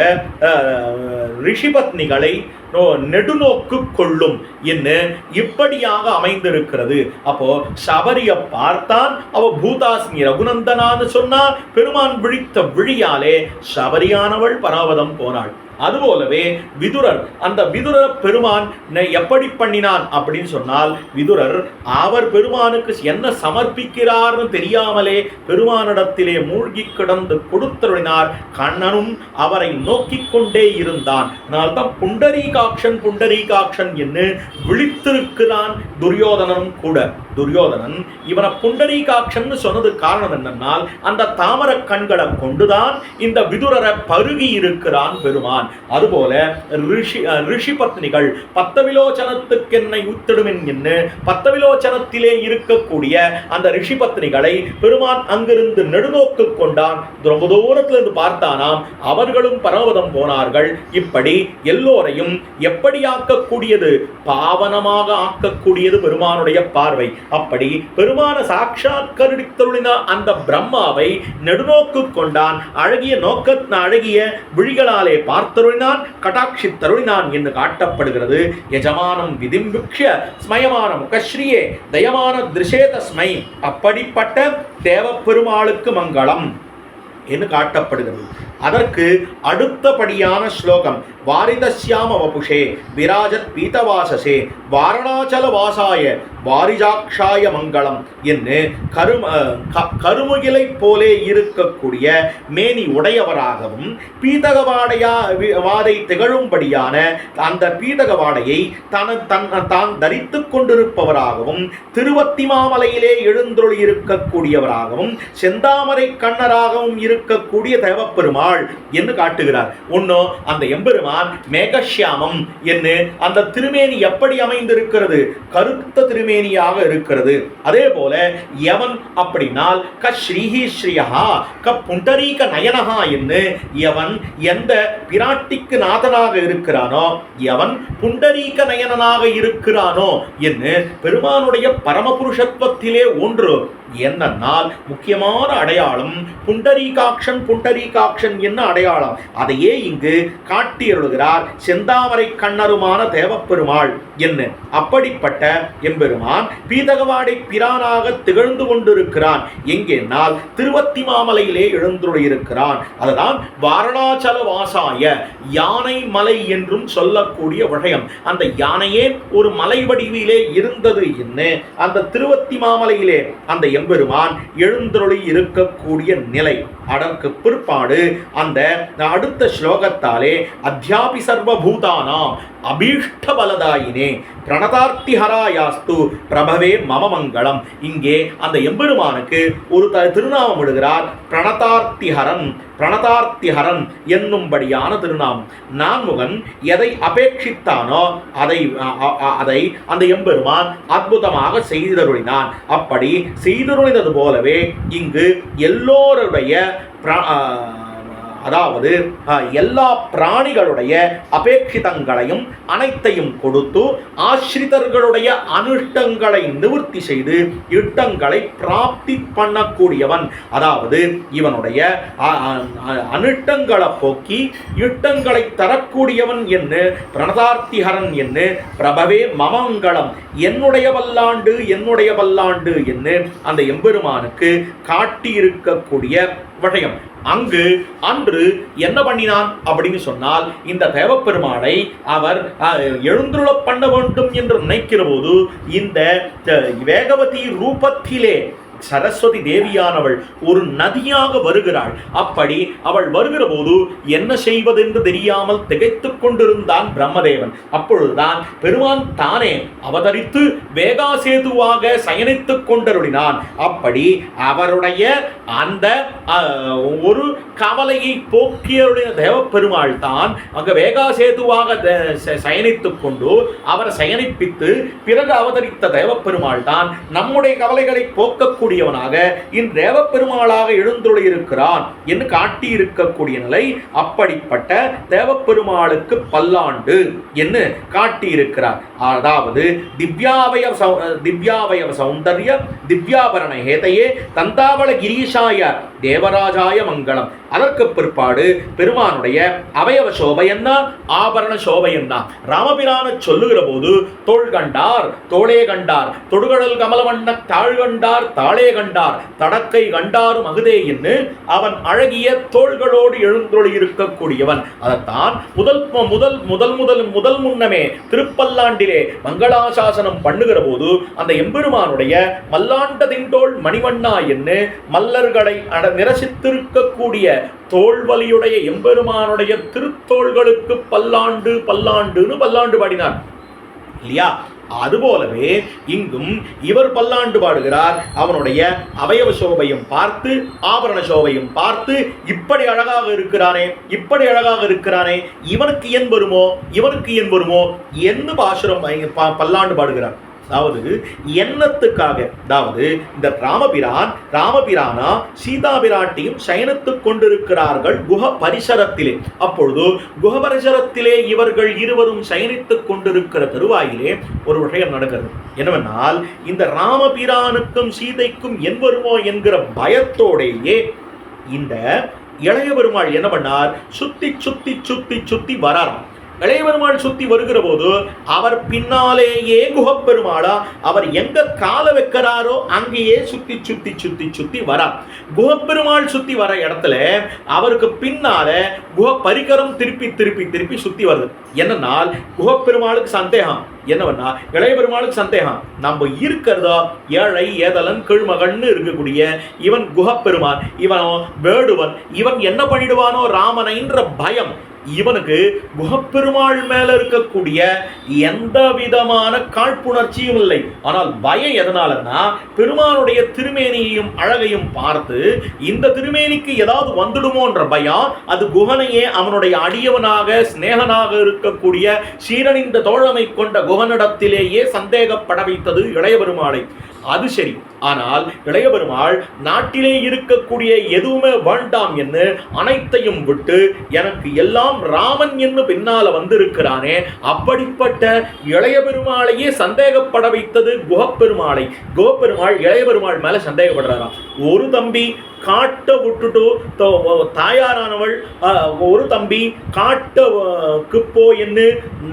ரிஷிபத்னிகளை நெடுநோக்கு கொள்ளும் என்று இப்படியாக அமைந்திருக்கிறது. அப்போ சபரிய பார்த்தான், அவ பூதாஸ்மி ரகுநந்தனான்னு சொன்னா பெருமான் விழித்த விழியாலே சபரியானவள் பராவதம் போனாள். அதுபோலவே விதுரர், அந்த விதுர பெருமான் எப்படி பண்ணினான் அப்படின்னு சொன்னால், விதுரர் அவர் பெருமானுக்கு என்ன சமர்ப்பிக்கிறார்னு தெரியாமலே பெருமானிடத்திலே மூழ்கி கிடந்து கொடுத்தருளினார். கண்ணனும் அவரை நோக்கி கொண்டே இருந்தான். அதனால்தான் புண்டரீகாட்சன் என்று விழித்திருக்கிறான் துரியோதனனும் கூட. துரியோதனன் இவனை புண்டரீகாட்சன் சொன்னது காரணம் என்னன்னால், அந்த தாமர கண்களை கொண்டுதான் இந்த விதுரரை பருகி இருக்கிறான் பெருமான். அதுபோல ரிஷி பத்னிகள் பத்தவிலோச்சனத்துக்கு என்னை உத்திடுமென் என்று பத்தவிலோச்சனத்திலே இருக்கக்கூடிய அந்த ரிஷி பத்னிகளை பெருமான் அங்கிருந்து நெடுநோக்கு கொண்டான். ரொம்ப தூரத்திலிருந்து பார்த்தானாம், அவர்களும் பரவதம் போனார்கள். இப்படி எல்லோரையும் எப்படி ஆக்கக்கூடியது? பாவனமாக ஆக்கக்கூடியது பெருமானுடைய பார்வை. அப்படி பெருமான சாட்சாத்கரித்தருளின அந்த பிரம்மாவை நெடுநோக்கு கொண்டான். அழகிய அழகிய விழிகளாலே பார்த்தருளினான், கடாட்சி தருளினான் என்று காட்டப்படுகிறது. யஜமானம் விதிம்பிக்ஷ்ய ஸ்மயமான முகஸ்ரீயே தயமான திருஷே தஸ்மை. அப்படிப்பட்ட தேவப்பெருமாளுக்கு மங்களம் என்று காட்டப்படுகிறது. அதற்கு அடுத்தபடியான ஸ்லோகம் வாரிதஸ்யாம வபுஷே விராஜத் பீதவாசசே வாரணாச்சல வாசாய வாரிஜாக்ஷாய மங்களம் என்று கருமுகிலை போலே இருக்கக்கூடிய மேனி உடையவராகவும் வாதை திகழும்படியான அந்த பீதகவாடையை தான் தரித்துக் கொண்டிருப்பவராகவும் திருவத்திமாமலையிலே எழுந்தொழி இருக்கக்கூடியவராகவும் செந்தாமரை கண்ணராகவும் இருக்கக்கூடிய தேவப்பெருமாள் என்று காட்டுகிறார். ஒன்னோ அந்த எம்பெருமான் மேகஷ்யாமம் என்று அந்த திருமேனி எப்படி அமைந்திருக்கிறது? கருத்த திருமேனியாக இருக்கிறது. அதே போல எவன் அப்படினால் ஸ்ரீஹி ஸ்ரீயா புண்டரீக நயனஹா என்று எவன் எந்த பிராட்டிக்கு நாதனாக இருக்கிறானோ, எவன் புண்டரீக நயனனாக இருக்கிறானோ என்று பெருமானுடைய பரமபுருஷத்துவத்திலே ஒன்று என்னன்னால் முக்கியமான அடையாளம் புண்டரீகாட்சன் என்ன அடையாளம். அதையே இங்கு காட்டியருளுகிறார் செந்தாமரை கண்ணருமான தேவப்பெருமாள் என்ன. அப்படிப்பட்ட எம்பெருமான் பீதகவாடை பிரானாக திகழ்ந்து கொண்டிருக்கிறான். எங்கேனால் திருவத்திமாமலையிலே எழுந்துள்ளிருக்கிறான். அதுதான் வாரணாச்சல வாசாய யானை மலை என்றும் சொல்லக்கூடிய விஷயம். அந்த யானையே ஒரு மலை வடிவிலே இருந்தது என்ன அந்த திருவத்திமாமலையிலே அந்த எம்பெருமான் எழுந்தருளி இருக்கக்கூடிய நிலை. அதற்கு பிற்பாடு அந்த அடுத்த ஸ்லோகத்தாலே அத்தியாபி சர்வபூதானாம் அபீஷ்ட பலதாயினே பிரணதார்த்திஹராயாஸ்து பிரபவே மம மங்களம். இங்கே அந்த எம்பெருமானுக்கு ஒரு திருநாமம் விடுகிறார், பிரணதார்த்திஹரன் என்னும்படியான திருநாமம். நான்முகன் எதை அபேட்சித்தானோ அதை அந்த எம்பெருமான் அற்புதமாக செய்தருளினான். அப்படி செய்தருளினது போலவே இங்கு எல்லோருடைய அதாவது எல்லா பிராணிகளுடைய அபேட்சிதங்களையும் அனைத்தையும் கொடுத்து ஆசிரிதர்களுடைய அனுஷ்டங்களை நிவர்த்தி செய்து இட்டங்களை பிராப்தி பண்ணக்கூடியவன். அதாவது இவனுடைய அனுஷ்டங்களை போக்கி இட்டங்களை தரக்கூடியவன் என்று பிரணதார்த்திஹரன் என்று பிரபவே மமங்கலம் என்னுடைய வல்லாண்டு என்று அந்த எம்பெருமானுக்கு காட்டியிருக்கக்கூடிய விஷயம். அன்று என்ன பண்ணினான் அப்படின்னு சொன்னால், இந்த தேவப்பெருமாளை அவர் எழுந்துள்ள பண்ண வேண்டும் என்று நினைக்கிற போது இந்த வேகவதி ரூபத்திலே சரஸ்வதி தேவியானவள் ஒரு நதியாக வருகிறாள். அப்படி அவள் வருகிற போது என்ன செய்வதென்று தெரியாமல் திகைத்துக் கொண்டிருந்தான் பிரம்மதேவன். அப்பொழுதுதான் பெருமான் தானே அவதரித்து வேகாசேதுவாக சயனித்துக் கொண்டருளினான். அப்படி அவருடைய அந்த ஒரு கவலையை போக்கியருடைய தேவப்பெருமாள் தான் அங்க வேகாசேதுவாக சயனித்துக் கொண்டு அவரை சயனிப்பித்து பிறகு அவதரித்த தேவப்பெருமாள் தான் நம்முடைய கவலைகளை போக்க இந்த தேவப்பெருமாளாக எழுந்துள்ளிருக்கிறான் என்று காட்டியிருக்கக்கூடிய நிலை. அப்படிப்பட்ட தேவப்பெருமாளுக்கு பல்லாண்டு என்று காட்டியிருக்கிறார். அதாவது திவ்யாவயவ சௌந்தர்ய திவ்யாபரண ஹேதையே தந்தாவள கிரீஷாய தேவராஜாய மங்களம். அதற்கு பிற்பாடு பெருமானுடைய அவயவ சோபை என்ன, ஆபரண சோபை என்ன. ராமபிரான சொல்லுகிற போது தோள் கண்டார், தோளே கண்டார், தொடுகடல் கமலவண்ண தாழ் கண்டார், தாளே கண்டார், தடக்கை கண்டாரும் அகுதே என்று அவன் அழகிய தோள்களோடு எழுந்தொழி இருக்கக்கூடியவன். அதைத்தான் முதல் முன்னமே திருப்பல்லாண்டிலே மங்களாசாசனம் பண்ணுகிற போது அந்த எம்பெருமானுடைய மல்லாண்ட திண்டோள் மணிவண்ணா என்று மல்லர்களை நிரசித்திருக்கக்கூடிய தோல்வலியுடைய எம்பெருமானுடைய திருத்தோள்களுக்கு பல்லாண்டுன்னு பல்லாண்டு பாடினார் இல்லையா? அதுபோலவே இங்கும் இவர் பல்லாண்டு பாடுகிறார். அவனுடைய அவயவ சோபையும் பார்த்து ஆபரண சோபையும் பார்த்து இப்படி அழகாக இருக்கிறானே இவனுக்கு ஏன் வருமோ என்று பாசுரம் பல்லாண்டு பாடுகிறார். அதாவது எண்ணத்துக்காக, அதாவது இந்த ராமபிரானா சீதா பிராட்டியும் சயனித்துக் கொண்டிருக்கிறார்கள் குஹ பரிசரத்திலே. அப்பொழுது குஹ பரிசரத்திலே இவர்கள் இருவரும் சயனித்துக் கொண்டிருக்கிற தருவாயிலே ஒரு விஷயம் நடக்கிறது. என்னவென்னால், இந்த ராமபிரானுக்கும் சீதைக்கும் என் வருமோ என்கிற பயத்தோடையே இந்த இளைய பெருமாள் என்ன பண்ணார், சுத்தி வராராம். இளைய பெருமாள் சுத்தி வருகிற போது அவர் பின்னாலேயே குஹப்பெருமாளா அவர் எங்க கால வைக்கிறாரோ அங்கேயே சுத்தி வரார். குஹப்பெருமாள் சுத்தி வர இடத்துல அவருக்கு பின்னால குஹ பரிகரம் திருப்பி சுத்தி வருது. என்னன்னா குஹப்பெருமாளுக்கு சந்தேகம், என்னவென்னா இளைய பெருமாளுக்கு சந்தேகம், நம்ம இருக்கிறதோ ஏழை ஏதலன் கீழ்மகன்னு இருக்கக்கூடிய இவன் குஹப்பெருமான், இவன் வேடுவன், இவன் என்ன பண்ணிடுவானோ ராமனைன்ற பயம். இவனுக்கு குஹப்பெருமாள் மேல இருக்கக்கூடிய எந்த விதமான காழ்ப்புணர்ச்சியும் இல்லை. ஆனால் பயம் எதனாலன்னா, பெருமானுடைய திருமேனியையும் அழகையும் பார்த்து இந்த திருமேனிக்கு ஏதாவது வந்துடுமோன்ற பயம். அது குஹனையே அவனுடைய அடியவனாக சிநேகனாக இருக்கக்கூடிய சீரணிந்த தோழமை கொண்ட குஹனிடத்திலேயே சந்தேகப்பட வைத்தது இளைய பெருமாளை. அது சரி. ஆனால் இளைய பெருமாள் நாட்டிலே இருக்கக்கூடிய எதுவுமே வேண்டாம் என்று அனைத்தையும் விட்டு எனக்கு எல்லாம் ராமன் என்று பின்னால வந்திருக்கிறானே, அப்படிப்பட்ட இளைய பெருமாளையே சந்தேகப்பட வைத்தது குஹப்பெருமாளை. குஹப்பெருமாள் இளைய பெருமாள் மேல சந்தேகப்படுறாராம். ஒரு தம்பி காட்ட விட்டுட்டு தாயாரானவள், ஒரு தம்பி காட்டுக்கு போ என்று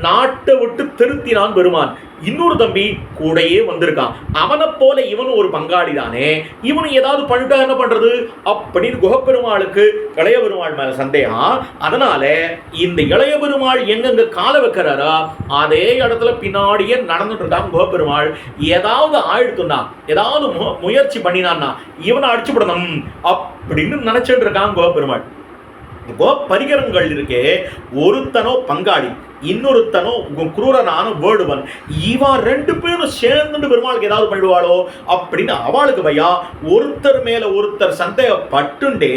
நாட்டை விட்டு திருத்தினான் பெருமான். இன்னொரு தம்பி கூடையே வந்திருக்கான். அவனை போல இவனும் ஒரு பங்காளி தானே, இவனு ஏதாவது பண்ணிட்டா என்ன பண்றது அப்படின்னு குஹப்பெருமாளுக்கு இளைய பெருமாள் மேல சந்தேகம். அதனால இந்த இளைய பெருமாள் எங்கெங்க கால வைக்கிறாரா அதே இடத்துல பின்னாடியே நடந்துட்டு இருக்கான் குஹப்பெருமாள். ஏதாவது ஆயிடுத்துனா, ஏதாவது முயற்சி பண்ணினான்னா இவனை அடிச்சுவிடணும் அப்படின்னு நினைச்சிட்டு இருக்கான் குஹப்பெருமாள். பரிகரங்கள் இருக்கே, ஒருத்தனோ பங்காளி, இன்னொருத்தனோ குரூரனான வேடுவன், இவன் ரெண்டு பேரும் சேர்ந்து பெருமாளுக்கு ஏதாவது பண்ணிடுவாளோ அப்படின்னு அவளுக்கு பயா. ஒருத்தர் மேல ஒருத்தர் சந்தேகப்பட்டுண்டே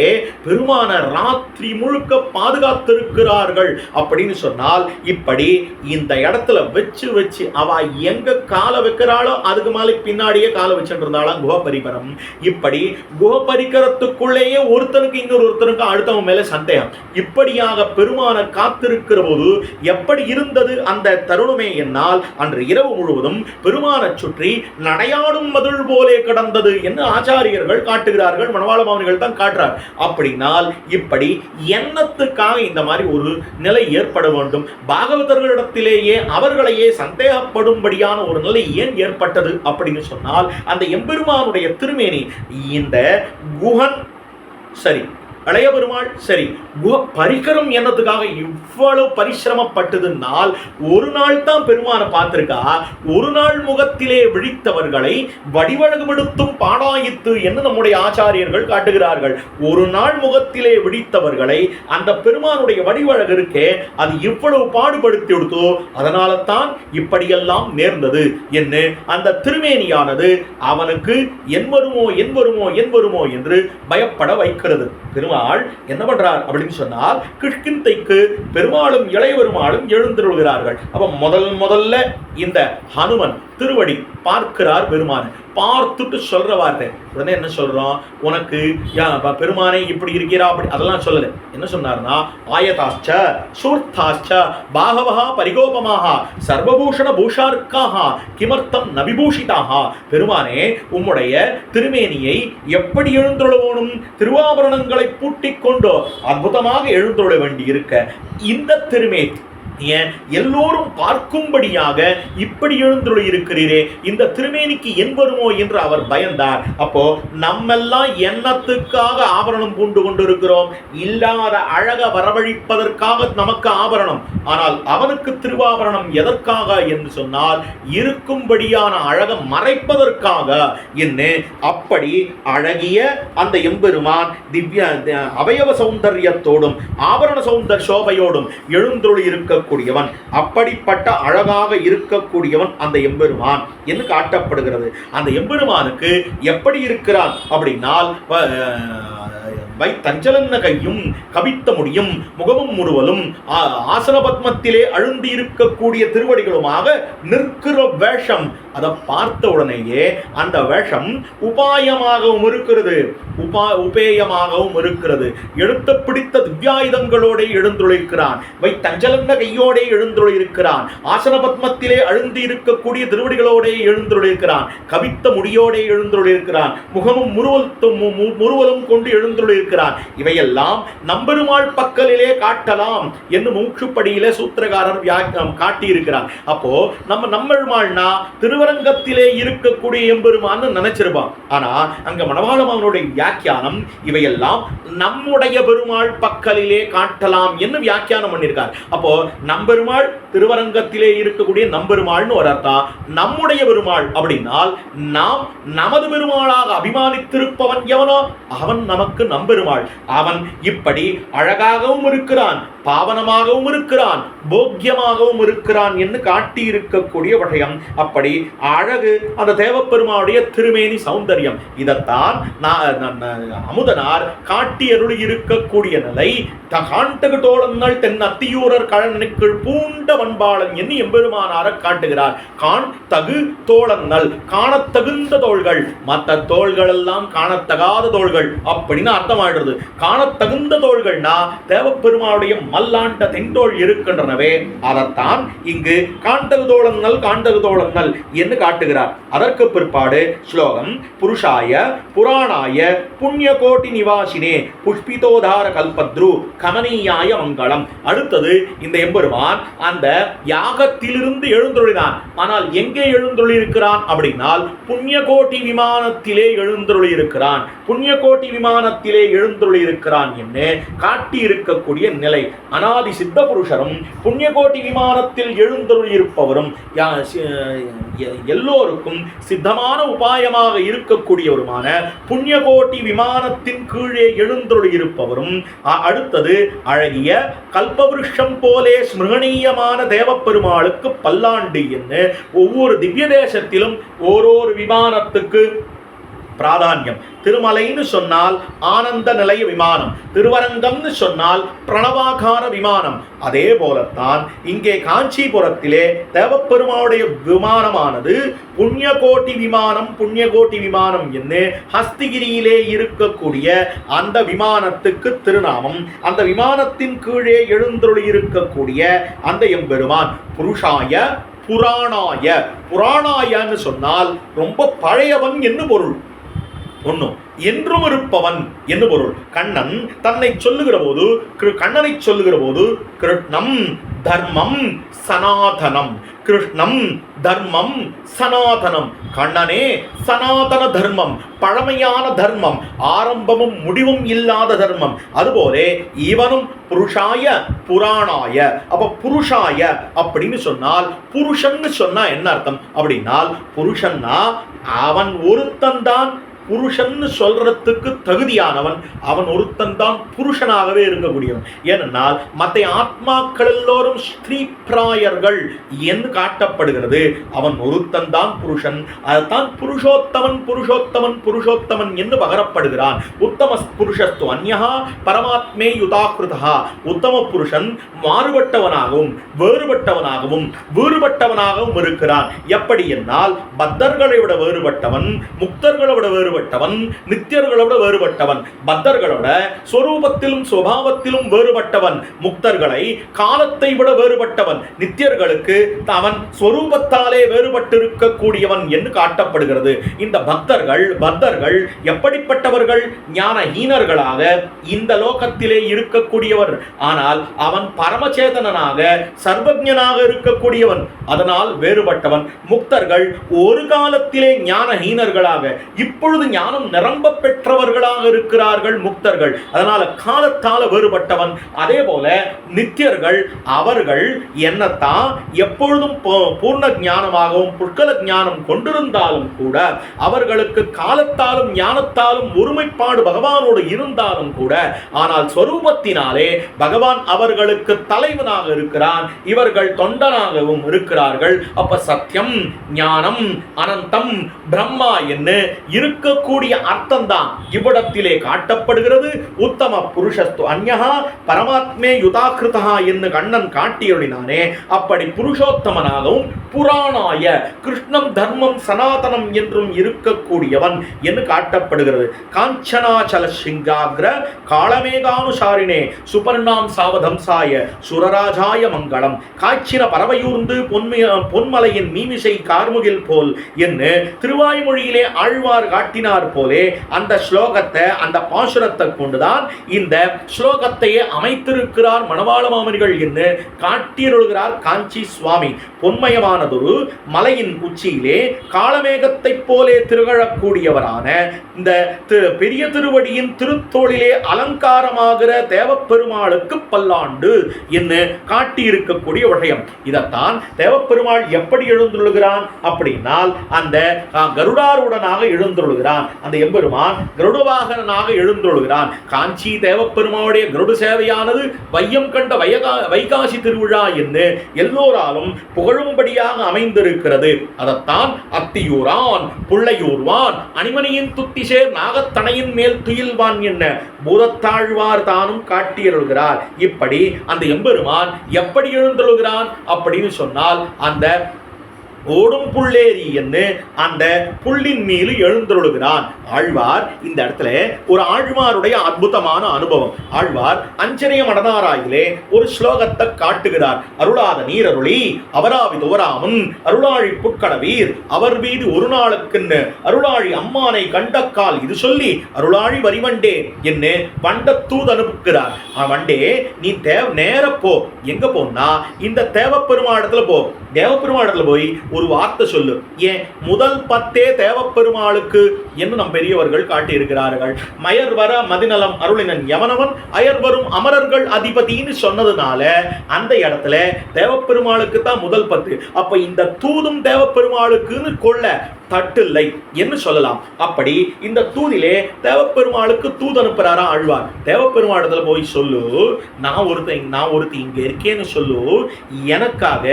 பெருமான ராத்திரி முழுக்க பாதுகாத்திருக்கிறார்கள் அப்படின்னு சொன்னால், இப்படி இந்த இடத்துல வச்சு வச்சு அவ எங்க கால வைக்கிறாளோ அதுக்கு மேலே பின்னாடியே கால வச்சுட்டு இருந்தாலும் குஹபரிகரம். இப்படி குஹபரிகரத்துக்குள்ளேயே ஒருத்தனுக்கு இன்னொருத்தனுக்கு அடுத்தவன் மேல சந்தேகம். இப்படியாக பெருமான காத்திருக்கிற போது எப்படி இருந்தது அந்த தருணமே என்னால் அன்று இரவு முழுவதும் பெருமான சுற்றி நடையாடும் மதுள் போலே கடந்தது என்று ஆச்சாரியர்கள் காட்டுகிறார்கள். மணவாள மாமுனிகள் தான் காட்டுறார். அப்படினால் இப்படி எண்ணத்துக்காக இந்த மாதிரி ஒரு நிலை ஏற்பட வேண்டும். பாகவதர்களிடத்திலேயே அவர்களையே சந்தேகப்படும்படியான ஒரு நிலை ஏன் ஏற்பட்டது அப்படின்னு சொன்னால், அந்த எம்பெருமானுடைய திருமேனி இந்த குஹன் சரி, இளைய பெருமாள் சரி, பரிகரம் என்னதுக்காக இவ்வளவு பரிசிரமப்பட்டதுனால் ஒரு நாள் தான் பெருமானை பார்த்திருக்கா. ஒரு நாள் முகத்திலே விழித்தவர்களை வடிவழகுபடுத்தும் பாடாயித்து என்று நம்முடைய ஆச்சாரியர்கள் காட்டுகிறார்கள். ஒரு நாள் முகத்திலே விழித்தவர்களை அந்த பெருமானுடைய வடிவழகு இருக்கே, அது இவ்வளவு பாடுபடுத்தி கொடுத்தோ, அதனால தான் இப்படியெல்லாம் நேர்ந்தது என்று அந்த திருமேனியானது அவனுக்கு என் வருமோ என் வருமோ என் வருமோ என்று பயப்பட வைக்கிறது. பெருமாள் என்ன பண்றார் அப்படின்னு சொன்னால், கிஷ்கிந்தைக்கு பெருமாளும் இளைய பெருமாளும் எழுந்திருக்கிறார்கள். அப்ப முதல்ல இந்த ஹனுமன் திருவடி பார்க்கிறார் பெருமானை. பார்த்துட்டு சொல்ற வார்த்தை உடனே என்ன சொல்றோம், உனக்கு பெருமானை இப்படி இருக்கிறா அப்படி அதெல்லாம் சொல்லல. என்ன சொன்னார்னா, ஆயதாச்ச சூர்த்தாச்ச பாகவஹா பரிகோபமாக சர்வபூஷண பூஷார்க்காக கிமர்த்தம் நவிபூஷிதாக. பெருமானே, உம்முடைய திருமேனியை எப்படி எழுந்துள்ளவோனும் திருவாபரணங்களை பூட்டிக் கொண்டோ அற்புதமாக எழுந்துள்ள வேண்டி இருக்க, இந்த திருமேனி எல்லோரும் பார்க்கும்படியாக இப்படி எழுந்துள்ள இருக்கிறீரே, இந்த திருமேனிக்கு என் வருமோ என்று அவர் பயந்தார். அப்போ நம்மெல்லாம் எண்ணத்துக்காக ஆபரணம் பூண்டு கொண்டிருக்கிறோம். இல்லாத அழக வரவழிப்பதற்காக நமக்கு ஆபரணம். ஆனால் அவனுக்கு திருவாபரணம் எதற்காக என்று சொன்னால், இருக்கும்படியான அழக மறைப்பதற்காக என்ன. அப்படி அழகிய அந்த எம்பெருமான் திவ்ய அவயவ சௌந்தரியத்தோடும் ஆபரண சௌந்தர் சோபையோடும் எழுந்துள்ள இருக்க கூடியவன், அப்படிப்பட்ட அழகாக இருக்கக்கூடியவன் அந்த எம்பெருமான் என்று காட்டப்படுகிறது. அந்த எம்பெருமானுக்கு எப்படி இருக்கிறான் அப்படின்னால், தஞ்சலன்ன கையும் கவித்த முடியும் முகமும் முறுவலும் ஆசன பத்மத்திலே அழுந்தி இருக்கக்கூடிய திருவடிகளுமாக நிற்கிற வேஷம். அதை பார்த்த உடனேயே அந்த வேஷம் உபாயமாகவும் இருக்கிறது, உபேயமாகவும் இருக்கிறது. எழுத்த பிடித்த திவ்யாயுதங்களோட எழுந்துள்ளிருக்கிறான். தஞ்சலன்ன கையோட எழுந்துள்ளிருக்கிறான். ஆசன பத்மத்திலே அழுந்தி இருக்கக்கூடிய திருவடிகளோட எழுந்துள்ளிருக்கிறான். கவித்த முடியோட எழுந்துள்ளிருக்கிறான். முகமும் முறுவலும் கொண்டு எழுந்துள்ளிருக்கிறான். இவையெல்லாம் நம்பெருமாள் பக்கலிலே காட்டலாம் என்று மூச்சுப்படியிலே சூத்திரகாரர் காட்டியிருக்கிறார். அப்போ நம்மெருமாள்னா திருவ திருவரங்கத்திலே இருக்கக்கூடிய எம்பெருமான்னு நினைச்சிருப்பான். ஆனா அங்க மணவாளமாவனுடைய வியாக்கியானம் இவையெல்லாம் நம்முடைய பெருமாள் பக்கலிலே காட்டலாம் என்று வியாக்கியானம் பண்ணியிருக்கார். அப்போ நம்பெருமாள் திருவரங்கத்திலே இருக்கக்கூடிய நம்பெருமாள்னு ஒரு அர்த்தம். நம்முடைய பெருமாள் அப்படின்னால் நாம் நமது பெருமாளாக அபிமானித்திருப்பவன் எவனோ அவன் நமக்கு நம்பெருமாள். அவன் இப்படி அழகாகவும் இருக்கிறான், பாவனமாகவும் இருக்கிறான், போக்கியமாகவும் இருக்கிறான் என்று காட்டி இருக்கக்கூடிய விஷயம். அப்படி அழகு அந்த தேவப்பெருமானுடைய திருமேனி சௌந்தரியம். இதைத்தான் அமுதனார் காட்டி அருளி இருக்கக்கூடிய நிலை. காண்டகு தோழங்கள் தென் அத்தியூரர் கழனுக்குள் பூண்ட வன்பாளன் என்று எம்பெருமானார காட்டுகிறார். காண் தகு தோழங்கள், காணத்தகுந்த தோள்கள், மற்ற தோள்கள் எல்லாம் காணத்தகாத தோள்கள் அப்படின்னு அர்த்தமாயிடுறது. காணத்தகுந்த தோள்கள்னா தேவப்பெருமானுடைய மல்லாண்ட தென்தோள் இருக்கின்றனவே, அதைத்தான் இங்கு காண்டகு தோழங்கள் காண்டகு தோழங்கள் என்று காட்டுகிறார். அதற்கு பிற்பாடு ஸ்லோகம் புருஷாய புராணாய புண்ணிய கோட்டி நிவாசினே புஷ்பிதோதார கல்பத்ரு கமனீயாய மங்களம். அடுத்தது இந்த எம்பெருமான் அந்த யாகத்திலிருந்து எழுந்தொழினான். ஆனால் எங்கே எழுந்தொழிருக்கிறான் அப்படின்னால் புண்ணியகோட்டி விமானத்திலே எழுந்தொழிருக்கிறான். புண்ணியகோட்டி விமானத்திலே எழுந்தொழிருக்கிறான் என்று காட்டி இருக்கக்கூடிய நிலை. அனாதி சித்த புருஷரும் புண்ணியகோட்டி விமானத்தில் எழுந்தொழிருப்பவரும் எல்லோருக்கும் சித்தமான உபாயமாக இருக்கக்கூடியவருமான புண்ணியகோட்டி விமானத்தின் கீழே எழுந்தொழிருப்பவரும் அடுத்தது அழகிய கல்பவருஷம் போலே ஸ்மிருகணீயமான தேவப்பெருமாளுக்கு பல்லாண்டு என்று ஒவ்வொரு திவ்ய தேசத்திலும் ஓரொரு விமானத்துக்கு பிராதான்யம். திருமலைன்னு சொன்னால் ஆனந்த நிலைய விமானம், திருவரங்கம்னு சொன்னால் பிரணவாகார விமானம். அதே போலத்தான் இங்கே காஞ்சிபுரத்திலே தேவப்பெருமாவுடைய விமானமானது புண்ணியகோட்டி விமானம். புண்ணியகோட்டி விமானம் என்று ஹஸ்திகிரியிலே இருக்கக்கூடிய அந்த விமானத்துக்கு திருநாமம். அந்த விமானத்தின் கீழே எழுந்தருளி இருக்கக்கூடிய அந்த எம்பெருமான் புருஷாய புராணாய. புராணாயன்னு சொன்னால் ரொம்ப பழையவன் என்று பொருள். ஒன்னும் என்றும் இருப்பவன் என்று பொருள். கண்ணன் தன்னை சொல்லுகிற போது, கண்ணனை சொல்லுகிற போது கிருஷ்ணம் தர்மம் சனாதனம், கிருஷ்ணம் தர்மம் சனாதனம், கண்ணனே சனாதன தர்மம், பழமையான தர்மம், ஆரம்பமும் முடிவும் இல்லாத தர்மம். அதுபோலே இவனும் புருஷாய புராணாய. அப்ப புருஷாய அப்படின்னு சொன்னால் புருஷன்னு சொன்னா என்ன அர்த்தம் அப்படின்னால், புருஷன்னா அவன் ஒருத்தன் தான் புருஷன்னு சொல்றதுக்கு தகுதியானவன். அவன் ஒருத்தன் தான் புருஷனாகவே இருக்கக்கூடியவன். ஏனென்றால் மற்ற ஆத்மாக்கள் எல்லோரும் ஸ்திரீ பிராயர்கள் என்று காட்டப்படுகிறது. அவன் ஒருத்தன் தான் புருஷன். அதுதான் புருஷோத்தமன் புருஷோத்தமன் புருஷோத்தமன் என்று பகரப்படுகிறான். உத்தம புருஷஸ்து அந்யஹா பரமாத்மே யுதாகிருதா. உத்தம புருஷன் மாறுபட்டவனாகவும் வேறுபட்டவனாகவும் வேறுபட்டவனாகவும் இருக்கிறான். எப்படி என்னால் பத்தர்களை விட வேறுபட்டவன், முக்தர்களை விட வேறுபட்டவன், நித்தியர்களோட வேறுபட்டவன், பத்தர்களோட ஸ்வரூபத்திலும் சுபாவத்திலும் வேறுபட்டவன், முக்தர்களை காலத்தை விட வேறுபட்டவன், நித்தியர்களுக்கு அவன் ஸ்வரூபத்தாலே வேறுபட்டிருக்கக்கூடியவன் என்று காட்டப்படுகிறது. இந்த பக்தர்கள் எப்படிப்பட்டவர்கள்? ஞானஹீனர்களாக இந்த லோகத்திலே இருக்கக்கூடியவர். ஆனால் அவன் பரமச்சேதனாக சர்வஜனாக இருக்கக்கூடியவன், அதனால் வேறுபட்டவன். முக்தர்கள் ஒரு காலத்திலே ஞானஹீனர்களாக, இப்பொழுது ஞானம் நிரம்ப பெற்றவர்களாக இருக்கிறார்கள் முக்தர்கள், அதனால காலத்தால வேறுபட்டவன். அதே போல நித்தியர்கள், அவர்கள் என்னத்தான் எப்பொழுதும் பூர்ண ஞானமாகவும் புஷ்கல ஞானம் கொண்டிருந்தாலும் கூட, அவர்களுக்கு காலத்தாலும் ஞானத்தாலும் ஒருமைப்பாடு பகவானோடு இருந்தாலும் கூட, ஆனால் ஸ்வரூபத்தினாலே பகவான் அவர்களுக்கு தலைவனாக இருக்கிறான், இவர்கள் தொண்டனாகவும் இருக்கிறார்கள். அப்ப சத்தியம் ஞானம் அனந்தம் பிரம்மா என்று இருக்கக்கூடிய அர்த்தம் தான் இவ்விடத்திலே காட்டப்படுகிறது. உத்தம புருஷஸ்து அந்யஹா பரமாத்மே யுதாகிருதா என்று கண்ணன் காட்டியொழினானே, அப்படி புருஷோத்தமனாகவும் புராணாய கிருஷ்ணம் தர்மம் சனாதனம் என்றும் இருக்கக்கூடியவன் என்று காட்டப்படுகிறது. காஞ்சனாச்சல சிங்காகிர காளமேகானுசாரினே சுபர்ணாம் சாவதம்சாய சுரராஜாய மங்களம். காய்ச்சின பறவையூர்ந்து பொன்மலையின் மீமிசை கார்முகில் போல் என்று திருவாய்மொழியிலே ஆழ்வார் காட்டின காட்டினார் போலே அந்த ஸ்லோகத்தை, அந்த பாசுரத்தை கொண்டுதான் இந்த ஸ்லோகத்தையே அமைத்திருக்கிறார் மணவாள மாமனிகள் என்று காட்டியருள்கிறார் காஞ்சி சுவாமி. பொன்மயமானதொரு மலையின் உச்சியிலே காளமேகத்தை போலே திருகழக்கூடியவரான இந்த பெரிய திருவடியின் திருத்தோளிலே அலங்காரமாகிற தேவப்பெருமாளுக்கு பல்லாண்டு என்று காட்டியிருக்கக்கூடிய விஷயம். இதைத்தான் தேவப்பெருமாள் எப்படி எழுந்துள்ளுகிறான் அப்படின்னால் அந்த கருடாருடனாக எழுந்துள்ளுகிறான். அந்த எம்பெருமான் கருடவாகனாக எழுந்துள்ளுகிறான். காஞ்சி தேவப்பெருமானுடைய கருட சேவையானது வையம் கண்ட வைகாசி திருவிழா என்று எல்லோராலும் புகழும்படியாக அமைந்திருக்கிறது. அதைத்தான் அத்தியூரான் புள்ளையூர்வான் அணிமணியின் துத்திசேர் நாகத்தனையின் மேல் துயில்வான் என்ன பூதத்தாழ்வார் தானும் காட்டியருள்கிறார். இப்படி அந்த எம்பெருமான் எப்படி எழுந்தருள்கிறான் அப்படின்னு சொன்னால் அந்த ஓடும் புள்ளேரி என்று அந்த புள்ளின் மீது எழுந்தருளுகிறான் ஆழ்வார். இந்த இடத்துல ஒரு ஆழ்வாருடைய அற்புதமான அனுபவம். ஆழ்வார் அஞ்சரிய மடனாராயிலே ஒரு ஸ்லோகத்தை காட்டுகிறார். அருளாத நீர் அருளி அவராவி துவராமன் அருளாழி புட்கடவீர் அவர் மீது ஒரு நாளுக்குன்னு அருளாழி அம்மானை கண்டக்கால் இது சொல்லி அருளாழி வரிவண்டே என்று பண்டத்தூது அனுப்புகிறார். வண்டே நீ நேரப்போ எங்க போனா இந்த தேவப்பெருமாடத்துல போ. தேவப்பெருமாடத்துல போய் ஒரு வார்த்தை சொல்லு. ஏன் முதல் 10 தேவப்பெருமாளுக்கு என்று நம் பெரியவர்கள் காட்டியிருக்கிறார்கள். மயர் வர மதிநலம் அருளினன் யமனவன் அயர் வரும் அமரர்கள் அதிபதினு சொன்னதுனால அந்த இடத்துல தேவப்பெருமாளுக்கு தான் முதல் 10. அப்ப இந்த தூதும் தேவப்பெருமாளுக்குன்னு கொள்ள தட்டில்லை என்று சொல்லலாம். அப்படி இந்த தூதிலே தேவப்பெருமாளுக்கு தூது அனுப்புறாரா ஆழ்வார். தேவப்பெருமாளத்துல போய் சொல்லு, நான் ஒருத்தன் இங்க இருக்கேன்னு சொல்லு. எனக்காக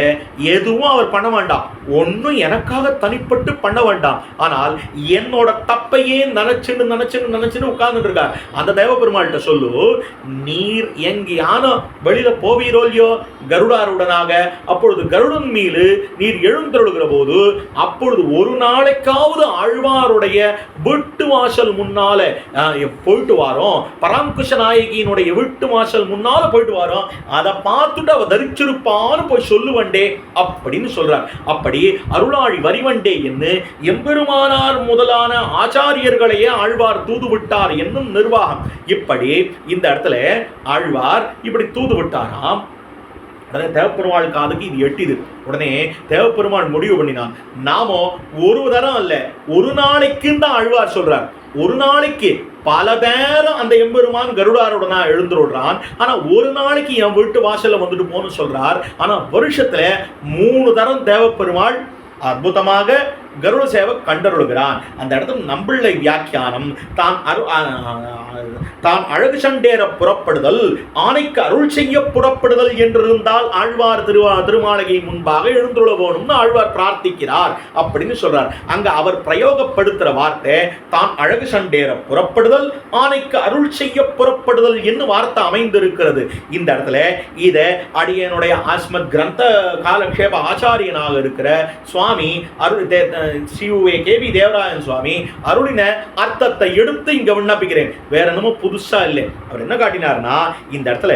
எதுவும் அவர் பண்ண வேண்டாம், ஒன்னும் எனக்காக தனிப்பட்டு பண்ண வேண்டாம். ஆனால் என்னோட தப்பையே நினைச்சுன்னு உட்கார்ந்துட்டு இருக்கார். அந்த தேவப்பெருமாள்கிட்ட சொல்லு, நீர் எங்கேயான வெளியில போவீரோ இல்லையோ கருடாருடனாக, அப்பொழுது கருடன் மீது நீர் எழுந்தருளுகிற போது அப்பொழுது ஒரு நாளைக்காவது ஆழ்வாருடைய வீட்டு வாசல் முன்னால போயிட்டு வாரோம், பராங்குஷ நாயகியினுடைய வீட்டு வாசல் முன்னால போயிட்டு வாரோம், அதை பார்த்துட்டு அவ தரிச்சிருப்பான்னு போய் சொல்லுவண்டே அப்படின்னு சொல்றார். அப்படி அருளாழி வரிவண்டே என்று எம்பெருமானார் முதலான ஆச்சாரியர்களையே ஆழ்வார் தூது விட்டார் என்னும் நிர்வாகம். இப்படி இந்த இடத்துல ஆழ்வார் இப்படி தூது விட்டாராம். உடனே தேவப்பெருமாள் காதுக்கு இது எட்டிது. உடனே தேவப்பெருமாள் முடிவு பண்ணினான், நாமோ ஒரு தரம் அல்ல ஒரு நாளைக்குன்னு தான் ஆழ்வார் சொல்றார். ஒரு நாளைக்கு பல பேரும் அந்த எம்பெருமான் கருடாருடனா எழுந்துடுறான். ஆனா ஒரு நாளைக்கு என் வீட்டு வாசல்ல வந்துட்டு போன்னு சொல்றார். ஆனா வருஷத்துல 3 தரம் தேவப்பெருமாள் அற்புதமாக கருட சேவை கண்டருளுகிறான். அந்த இடத்துல நம்பிள்ளை வியாக்கியானம் தான் அழகு சண்டேற புறப்படுதல் ஆணைக்கு அருள் செய்ய புறப்படுதல் என்றிருந்தால் ஆழ்வார் திருமாளிகை முன்பாக எழுந்துள்ள போகணும்னு ஆழ்வார் பிரார்த்திக்கிறார் அப்படின்னு சொல்றார். அங்க அவர் பிரயோகப்படுத்துற வார்த்தை தான் அழகு சண்டேற புறப்படுதல் ஆணைக்கு அருள் செய்ய புறப்படுதல் என்று வார்த்தை அமைந்திருக்கிறது. இந்த இடத்துல இத அடியனுடைய ஆஸ்மத் கிரந்த காலக்ஷேப ஆச்சாரியனாக இருக்கிற சுவாமி அருள் கேவி தேவராயன் சுவாமி அருளின அர்த்தத்தை எடுத்து இங்க விண்ணப்பிக்கிறேன். வேற என்னமோ புதுசா இல்லை. அவர் என்ன காட்டினார்னா இந்த இடத்துல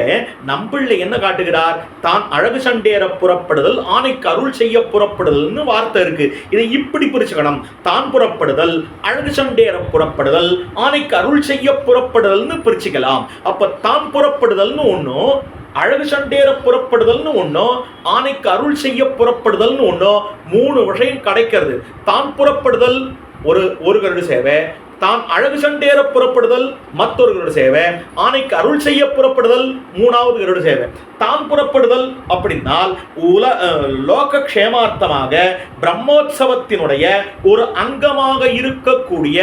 நம்பிள்ளை என்ன காட்டுகிறார், தான் அழகு சண்டேற புறப்படுதல் ஆணைக்கு அருள் செய்ய புறப்படுதல்னு வார்த்தை இருக்கு. இதை இப்படி பிரிச்சுக்கணும், தான் புறப்படுதல் அழகு சண்டேற புறப்படுதல் ஆணைக்கு அருள் செய்ய புறப்படுதல்னு பிரிச்சுக்கலாம். அப்ப தான் புறப்படுதல்னு ஒன்னும் அழகு சண்டேற புறப்படுதல்னு ஒன்னும் ஆணைக்கு அருள் செய்ய புறப்படுதல்னு ஒன்னும் 3 விஷயம் கிடைக்கிறது. தான் புறப்படுதல் ஒரு கருட சேவை, தான் அழகு சண்டேற புறப்படுதல் மற்றொரு கருட சேவை, ஆணைக்கு அருள் செய்ய புறப்படுதல் 3வது கருட சேவை. தான் புறப்படுதல் அப்படின்னால் லோக க்ஷேமார்த்தமாக பிரம்மோற்சவத்தினுடைய ஒரு அங்கமாக இருக்கக்கூடிய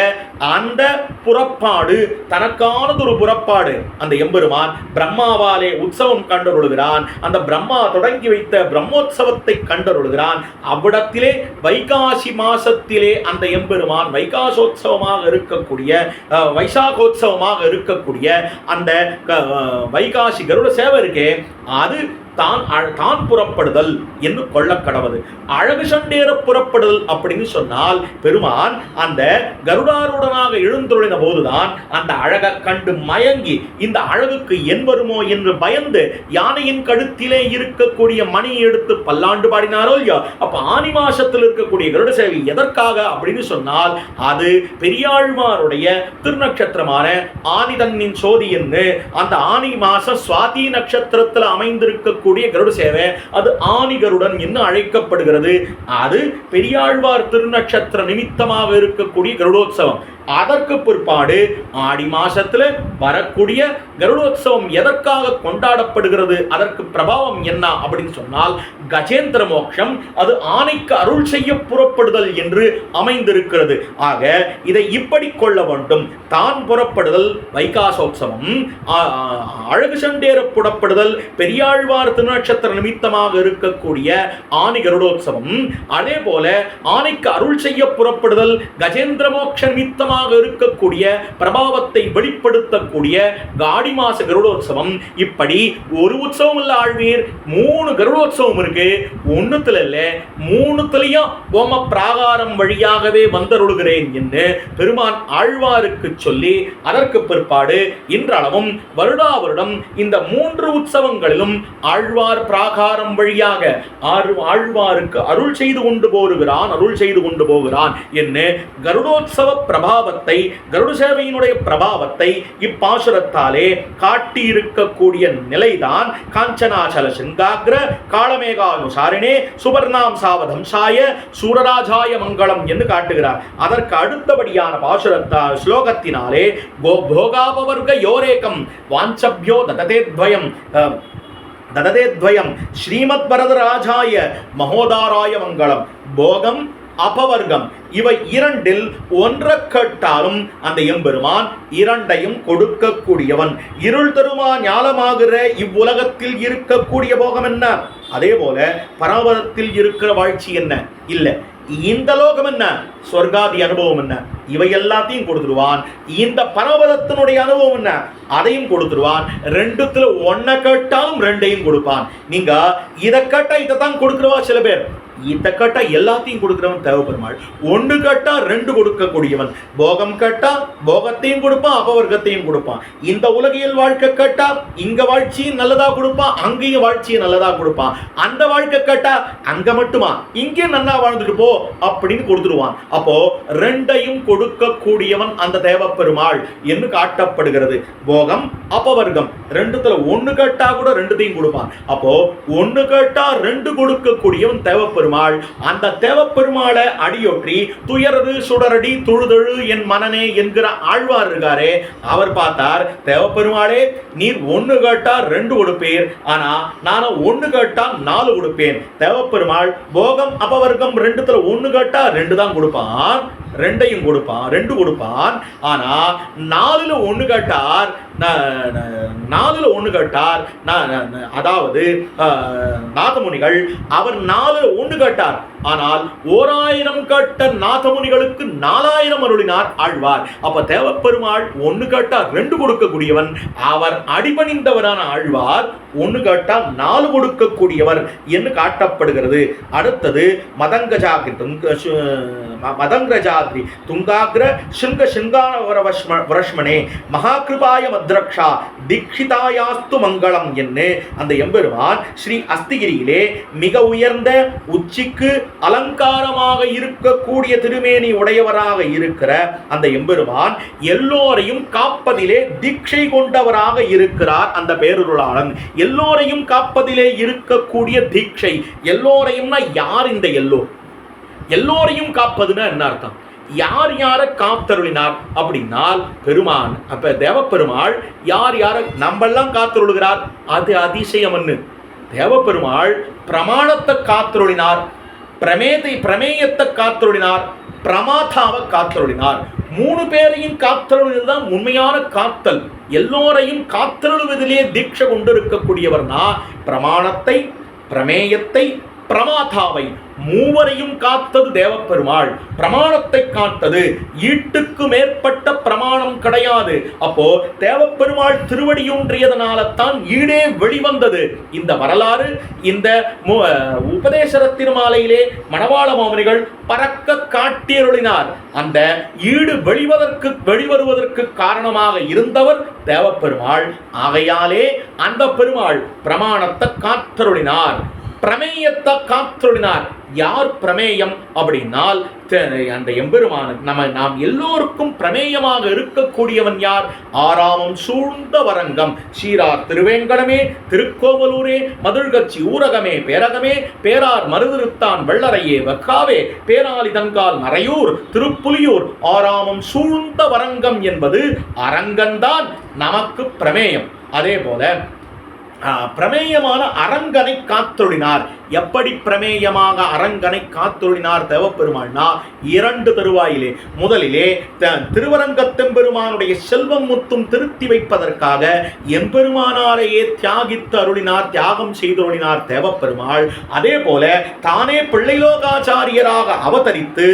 அந்த புறப்பாடு, தனக்கானது ஒரு புறப்பாடு. அந்த எம்பெருமான் பிரம்மாவாலே உற்சவம் கண்டருளுகிறான். அந்த பிரம்மா தொடங்கி வைத்த பிரம்மோற்சவத்தை கண்டருளுகிறான். அவ்விடத்திலே வைகாசி மாசத்திலே அந்த எம்பெருமான் வைகாசோத்சவமாக இருக்கக்கூடிய வைசாகோத்சவமாக இருக்கக்கூடிய அந்த வைகாசி கருட சேவை இருக்கே, அது தான் புறப்படுதல் என்று கொள்ள கடவுது. அழகு சண்டேற புறப்படுதல் அப்படின்னு சொன்னால் பெருமான் அந்த கருடாருடனாக எழுந்தருளின போதுதான் அந்த அழகை கண்டு மயங்கி இந்த அழகுக்கு என் வருமோ என்று பயந்து யானையின் கழுத்திலே இருக்கக்கூடிய மணியை எடுத்து பல்லாண்டு பாடினாரோ இல்லையோ. அப்ப ஆனி மாசத்தில் இருக்கக்கூடிய கருட சேவை எதற்காக அப்படின்னு சொன்னால் அது பெரியாழ்வாருடைய திருநட்சத்திரமான ஆனிதன்னின் சோதி என்று அந்த ஆனி மாச சுவாதி நட்சத்திரத்தில் அமைந்திருக்கக்கூடிய கருட சேவை அது ஆனி கருடன் என்று அழைக்கப்படுகிறது. அது பெரியாழ்வார் திருநட்சத்திர நிமித்தமாக இருக்கக்கூடிய கருடோத்சவம். அதற்கு பிற்பாடு ஆடி மாசத்துல வரக்கூடிய கருடோத்சவம் எதற்காக கொண்டாடப்படுகிறது, அதற்கு பிரபாவம் என்ன அப்படின்னு சொன்னால் கஜேந்திர மோட்சம், அது ஆணைக்கு அருள் செய்ய புறப்படுதல் என்று அமைந்திருக்கிறது. ஆக இதை இப்படி கொள்ள வேண்டும். தான் புறப்படுதல் வைகாசோத்சவம், அழகு சண்டேற புறப்படுதல் பெரியாழ்வார் திருநட்சத்திர நிமித்தமாக இருக்கக்கூடிய ஆனி கருடோத்சவம். அதே போல ஆணைக்கு அருள் செய்ய புறப்படுதல் கஜேந்திர மோட்ச நிமித்தமாக இருக்கக்கூடிய பிரபாவத்தை வெளிப்படுத்தக்கூடிய காடி மாச கருடோத்சவம். இப்படி ஒரு உற்சவம் இல்ல ஆழ்வீர், 3 கருடோத்சவம் இருக்கு. ஒண்ணுத்துல இல்ல, 3த்துலயும் ஓம பிராகாரம் வழியாகவே வந்தருளுகிறேன் என்று பெருமான் ஆழ்வாருக்கு சொல்லி அதற்கு பிற்பாடு இன்றளவும் வருடா வருடம் இந்த 3 உற்சவங்களிலும் ஆழ்வார் பிராகாரம் வழியாக ஆழ்வாருக்கு அருள் செய்து கொண்டு போகிறான் என்று கருடோத்சவ பிரபாவத்தை, கருட சேவையினுடைய பிரபாவத்தை இப்பாசுரத்தாலே காட்டியிருக்கக்கூடிய நிலைதான் காஞ்சனாச்சல சிங்காக்ர காளமேகானுசாரிணே சுபர்ணாம் சாவதம் சாய சூரராஜாய மங்களம் என்று காட்டுகிறார். அதற்கு அடுத்தபடியான பாசுரத்தால் ஸ்லோகத்தினாலே போகாபவர்க யோரேகம் வாஞ்சப்யோ தததேத்வயம் ஸ்ரீமத் வரதராஜாய மகோதாராய மங்களம். போகம் அபவர்க்கம் இவை இரண்டில் ஒன்றை கேட்டாலும் அந்த எம்பெருமான் இரண்டையும் கொடுக்கக்கூடியவன். இருள் தருமா ஞாலமாகிற இவ்வுலகத்தில் இருக்கக்கூடிய போகம் என்ன, அதே போல பரமபதத்தில் இருக்கிற வாழ்ச்சி என்ன, இல்ல இந்த லோகம் என்ன, சொர்க்காதி அனுபவம் என்ன, இவை எல்லாத்தையும் கொடுத்துருவான். இந்த பரமபதத்தினுடைய அனுபவம் என்ன, அதையும் கொடுத்துருவான். ரெண்டுத்துல ஒன்ன கேட்டாலும் ரெண்டையும் கொடுப்பான். நீங்க இதை கேட்டா இதைத்தான் கொடுக்குறவா சில பேர், இதை கேட்டா எல்லாத்தையும் கொடுக்கிறவன் தேவப்பெருமாள். ஒன்று கேட்டா 2 கொடுக்கக்கூடியவன். போகம் கேட்டா போகத்தையும் கொடுப்பான், அபவர்க்கத்தையும் கொடுப்பான். இந்த உலகியல் வாழ்க்கை கேட்டா இங்க வாழ்ச்சியும் நல்லதா கொடுப்பான், அங்கேயும் வாழ்ச்சியும் நல்லதா கொடுப்பான். அந்த வாழ்க்கை கேட்டா அங்க மட்டுமா, இங்கே நல்லா வாழ்ந்துட்டு போ அப்படின்னு கொடுத்துருவான். அப்போ 2ஐயும் கொடுக்கக்கூடியவன் அந்த தேவப்பெருமாள் என்று காட்டப்படுகிறது. போகம் அபவர்க்கம் 2த்துல 1 கேட்டா கூட 2த்தையும் கொடுப்பான். அப்போ 1 கேட்டா 2 கொடுக்கக்கூடியவன் தேவப்பெருமாள். அந்த தேவப்பெருமாளை அடியொற்றி துயரது சுடரடி துழுதழு என் மனனே என்கிற ஆழ்வார் இருக்காரே, அவர் பார்த்தார், தேவப்பெருமாளே நீர் 1 கேட்டா 2 கொடுப்பீர், ஆனா நான் 1 கேட்டா 4 கொடுப்பேன். தேவப்பெருமாள் போகம் அபவர்க்கம் 2த்துல 1 கேட்டா 2 தான் கொடுப்பான், 2ஐயும் கொடுப்பான், 2 கொடுப்பான். ஆனா 4ல 1 கேட்டார், 4ல 1 கேட்டார், அதாவது நாதமுனிகள் அவர் 4ல 1 கேட்டார். ஆனால் 1000 கேட்ட நாதமுனிகளுக்கு 4000 அருளினார் ஆழ்வார். அப்ப தேவப்பெருமாள் 1 கேட்டா 2 கொடுக்கக்கூடியவன், அவர் அடிபணிந்தவரான ஆழ்வார் 1 கேட்டா 4 கொடுக்கக்கூடியவர் என்று காட்டப்படுகிறது. அடுத்தது மதங்கஜாத்ரி துங்காக்ர சிங்க சிங்கானவரவஷ்மனே மகாகிருபாய மத்ரக்ஷா தீக்ஷிதாயாஸ்து மங்களம் என்று அந்த எம்பெருமான் ஸ்ரீ அஸ்திகிரியிலே மிக உயர்ந்த உச்சிக்கு அலங்காரமாக இருக்கக்கூடிய திருமேனி உடையவராக இருக்கிற அந்த எம்பெருமான் எல்லோரையும் காப்பதிலே தீட்சை கொண்டவராக இருக்கிறார். அந்த பேருருளாளன் எல்லோரையும் காப்பதிலே இருக்கக்கூடிய தீட்சை. எல்லோரையும்னா யார் இந்த எல்லோரையும் காப்பதுன்னா என்ன அர்த்தம்? யார் யாரை காத்தருளினார் அப்படின்னால் பெருமான், அப்ப தேவப்பெருமாள் யார் யாரை நம்மெல்லாம் காத்தருளுகிறார், அது அதிசயம்னு. தேவப்பெருமாள் பிரமாணத்தை காத்தருளினார், பிரமேயத்தை காத்தருளினார், பிரமாதாவை காத்தருளினார். 3 பேரையும் காத்தருளினதுதான் உண்மையான காத்தல். எல்லோரையும் காத்தருளுவதிலே தீட்சை கொண்டிருக்கக்கூடியவர்னா பிரமாணத்தை, பிரமேயத்தை, பிரமாதாவை மூவரையும் காத்தது தேவப்பெருமாள். பிரமாணத்தை காத்தது. ஈட்டுக்கு மேற்பட்ட பிரமாணம் கிடையாது. அப்போ தேவப்பெருமாள் திருவடியூன்றியதனால தான் ஈடே வெளிவந்தது. இந்த வரலாறு இந்த உபதேச திருமாலையிலே மணவாள மாமுனிகள் பறக்க காட்டியருளினார். அந்த ஈடு வெளிவருவதற்கு காரணமாக இருந்தவர் தேவப்பெருமாள். ஆகையாலே அந்த பெருமாள் பிரமாணத்தை காத்தருளினார், பிரமேயத்தை காத்தருளினார். யார் பிரமேயம் அப்படின்னால் அந்த எம்பெருமான் நாம் எல்லோருக்கும் பிரமேயமாக இருக்கக்கூடியவன் யார்? ஆறாமம் சூழ்ந்த வரங்கம் சீரார் திருவேங்கடமே, திருக்கோவலூரே, மதுள்கட்சி ஊரகமே, பேரகமே, பேரார் மருதிருத்தான் வெள்ளரையே வெக்காவே, பேராலிதங்கால் மறையூர் திருப்புலியூர். ஆறாமம் சூழ்ந்த வரங்கம் என்பது அரங்கன்தான் நமக்கு பிரமேயம். அதே போல பிரமேயமான அரங்கனை காத்தொழினார். எப்படி பிரமேயமாக அரங்கனை காத்தொழினார் தேவப்பெருமாள்னா, இரண்டு தருவாயிலே. முதலிலே திருவரங்கத்தெம்பெருமானுடைய செல்வம் முத்தும் திருத்தி வைப்பதற்காக எம்பெருமானாரையே தியாகித்து அருளினார், தியாகம் செய்தொழினார் தேவப்பெருமாள். அதே போல தானே பிள்ளைலோகாச்சாரியராக அவதரித்து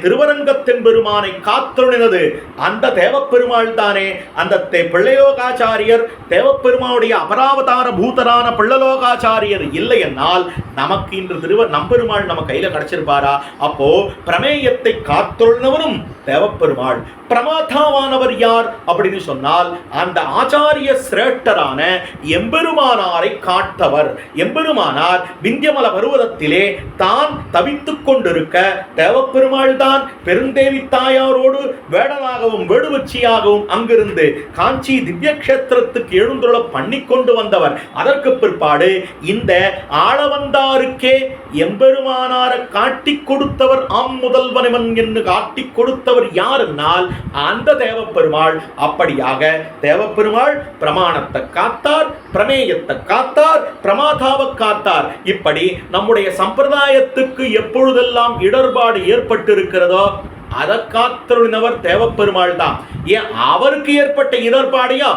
திருவரங்கத்தெம்பெருமானை காத்தொழினது அந்த தேவப்பெருமாள் தானே. அந்த பிள்ளைலோகாச்சாரியர் தேவப்பெருமானுடைய அபராவதார பூதரான பிள்ளலோகாச்சாரியர் இல்லை என்னால் நமக்கு இன்று நம்பெருமாள் நம்ம கையில கிடைச்சிருப்பாரா? அப்போ பிரமேயத்தை காத்தொழுனவரும் தேவப்பெருமாள். பிரமாதாவானவர் யார் அப்படின்னு சொன்னால் அந்த ஆச்சாரிய சிரேஷ்டரான எம்பெருமானாரை காட்டவர். எம்பெருமானார் விந்தியமல பருவதத்திலே தான் தவித்துக் கொண்டிருக்க தேவப்பெருமாள் தான் பெருந்தேவி தாயாரோடு வேடனாகவும் வேடுவச்சியாகவும் அங்கிருந்து காஞ்சி திவ்ய கஷேத்திரத்துக்கு எழுந்துள்ள பண்ணி கொண்டு வந்தவர். அதற்கு பிற்பாடு இந்த ஆளவந்தாருக்கே எம்பெருமானாரை காட்டி கொடுத்தவர் ஆம் முதல்வனவன் என்று காட்டி கொடுத்தவர் யாருன்னா அந்த தேவப்பெருமாள். அப்படியாக தேவப்பெருமாள் பிரமாணத்தை காத்தார், பிரமேயத்தை காத்தார், பிரமாதாவை காத்தார். இப்படி நம்முடைய சம்பிரதாயத்துக்கு எப்பொழுதெல்லாம் இடர்பாடு ஏற்பட்டிருக்கிறதோ அதை காத்தருளினவர் தேவப்பெருமாள் தான். ஏன் அவருக்கு ஏற்பட்ட இடர்பாடையா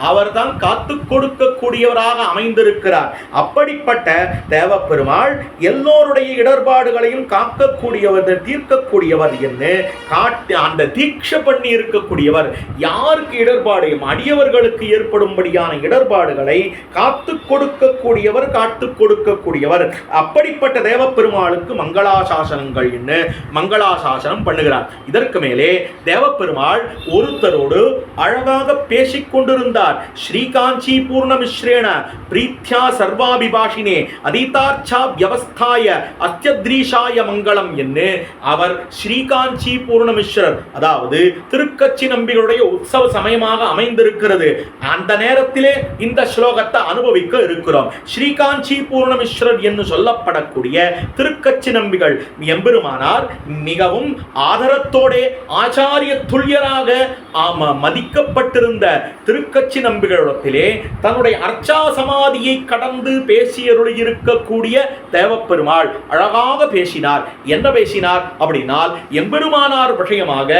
அவர் தான் காத்து கொடுக்கக்கூடியவராக அமைந்திருக்கிறார். அப்படிப்பட்ட தேவப்பெருமாள் எல்லோருடைய இடர்பாடுகளையும் காக்கக்கூடியவர், தீர்க்கக்கூடியவர் என்று காட்டி அந்த தீட்சை பண்ணி இருக்கக்கூடியவர். யாருக்கு இடர்பாடையும் அடியவர்களுக்கு ஏற்படும்படியான இடர்பாடுகளை காத்து கொடுக்கக்கூடியவர், காத்து கொடுக்கக்கூடியவர். அப்படிப்பட்ட தேவப்பெருமாளுக்கு மங்களாசாசனங்கள் என்று மங்களாசாசனம் பண்ணுகிறார். இதற்கு மேலே தேவப்பெருமாள் ஒருத்தரோடு அழகாக பேசிக் கொண்டிருந்தார். ஸ்ரீகாஞ்சி பூர்ணமிஸ்ரேண பிரீத்யா சர்வாபிபாஷினே அதீதார்ச்சா வியவஸ்தாய அத்யத்ரீஷாய மங்களம் என்று அவர் ஸ்ரீகாஞ்சி பூர்ணமிஸ்ரர், அதாவது திருக்கச்சி நம்பிகளுடைய உற்சவ சமயமாக அமைந்திருக்கிறது. அந்த நேரத்திலே இந்த ஸ்லோகத்தை அனுபவிக்க இருக்கிறோம். ஸ்ரீகாஞ்சி பூர்ணமிஸ்ரர் என்று சொல்லப்படக்கூடிய திருக்கச்சி நம்பிகள் எம்பெருமானார் மிகவும் ஆதரத்தோட ஆச்சாரிய துல்லியராக மதிக்கப்பட்டிருந்த திருக்கச்சி நம்பிகளிடத்திலே தன்னுடைய அர்ச்சா சமாதியை கடந்து பேசியருளி இருக்கக்கூடிய தேவப்பெருமாள் அழகாக பேசினார். என்ன பேசினார் அப்படின்னால் எம்பெருமானார் விஷயமாக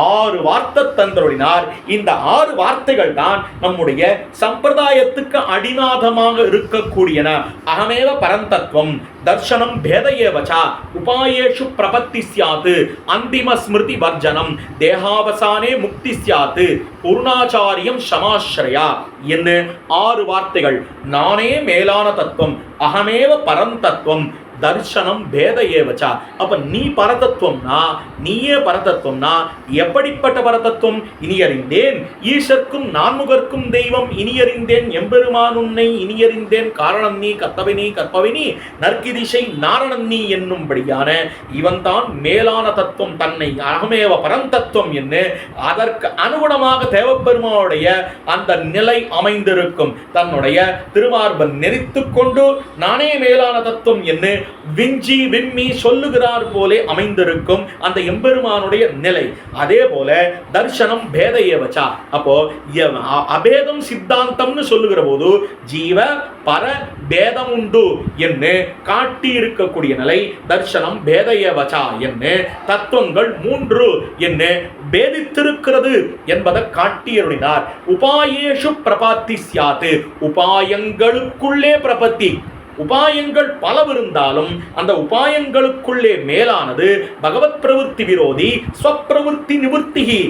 6 வார்த்தை தந்தருளினார். இந்த 6 வார்த்தைகள் தான் நம்முடைய சம்பிரதாயத்துக்கு அடிநாதமாக இருக்கக்கூடியன. அகமேவ பரந்தத்துவம், தர்சனம் பேதயேவசா, உபாயேஷு பிரபத்தி ஸ்யாத், அந்திம ஸ்மிருதி வர்ஜனம், தேகாவசானே முக்தி ஸ்யாத், பூர்ணாச்சாரியம் சமாஸ்ரயா என்று 6 வார்த்தைகள். நானே மேலான தத்துவம், அகமேவ பரந்தத்துவம், தர்சனம் பேத ஏவச்சா. அப்ப நீ பரதத்துவம்னா, நீயே பரதத்துவம்னா எப்படிப்பட்ட பரதத்துவம்? இனியறிந்தேன் ஈசர்க்கும் நான்முகர்க்கும் தெய்வம் இனியறிந்தேன் எம்பெருமான் உன்னை இனியறிந்தேன் காரணம் நீ கத்தவினி கற்பவினி நற்கிதிசை நாரணன் நீ என்னும்படியான இவன் தான் மேலான தத்துவம், தன்னை அகமேவ பரந்தத்துவம் என்று அதற்கு அனுகுணமாக தேவப்பெருமானுடைய அந்த நிலை அமைந்திருக்கும். தன்னுடைய திருமார்பன் நெறித்துக் கொண்டு நானே மேலான தத்துவம் என்று விஞ்சி விம்மி சொல்லுகிறார் போலே அமைந்திருக்கும் அந்த எம்பெருமானுடைய நிலை. அதே போல தர்சனம் பேதையேவச்சா. அப்போ அபேதம் சித்தாந்தம்னு சொல்லுகிற போது ஜீவ பர பேதம் உண்டு என்று காட்டி இருக்கக்கூடிய நிலை தர்சனம் பேதையேவச்சா என்று தத்துவங்கள் 3 என்று பேதித்திருக்கிறது என்பதை காட்டியருளினார். உபாயேஷு பிரபாத்தி ஸ்யாத், உபாயங்களுக்குள்ளே பிரபத்தி. உபாயங்கள் பலவிருந்தாலும் அந்த உபாயங்களுக்குள்ளே மேலானது பகவத் பிரவருத்தி விரோதி ஸ்வப்பிரவருத்தி நிவர்த்திகி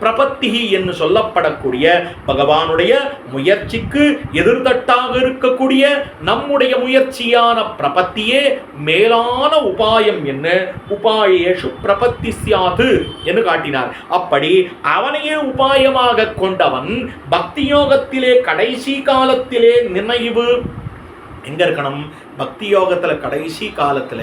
பிரபத்திகி என்று சொல்லப்படக்கூடிய பகவானுடைய முயற்சிக்கு எதிர்த்தட்டாக இருக்கக்கூடிய நம்முடைய முயற்சியான பிரபத்தியே மேலான உபாயம் என்ன உபாயேஷு பிரபத்தி சியாது என்று காட்டினார். அப்படி அவனையே உபாயமாக கொண்டவன் பக்தி யோகத்திலே கடைசி காலத்திலே நினைவு எங்க இருக்கணும்? பக்தி யோகத்துல கடைசி காலத்துல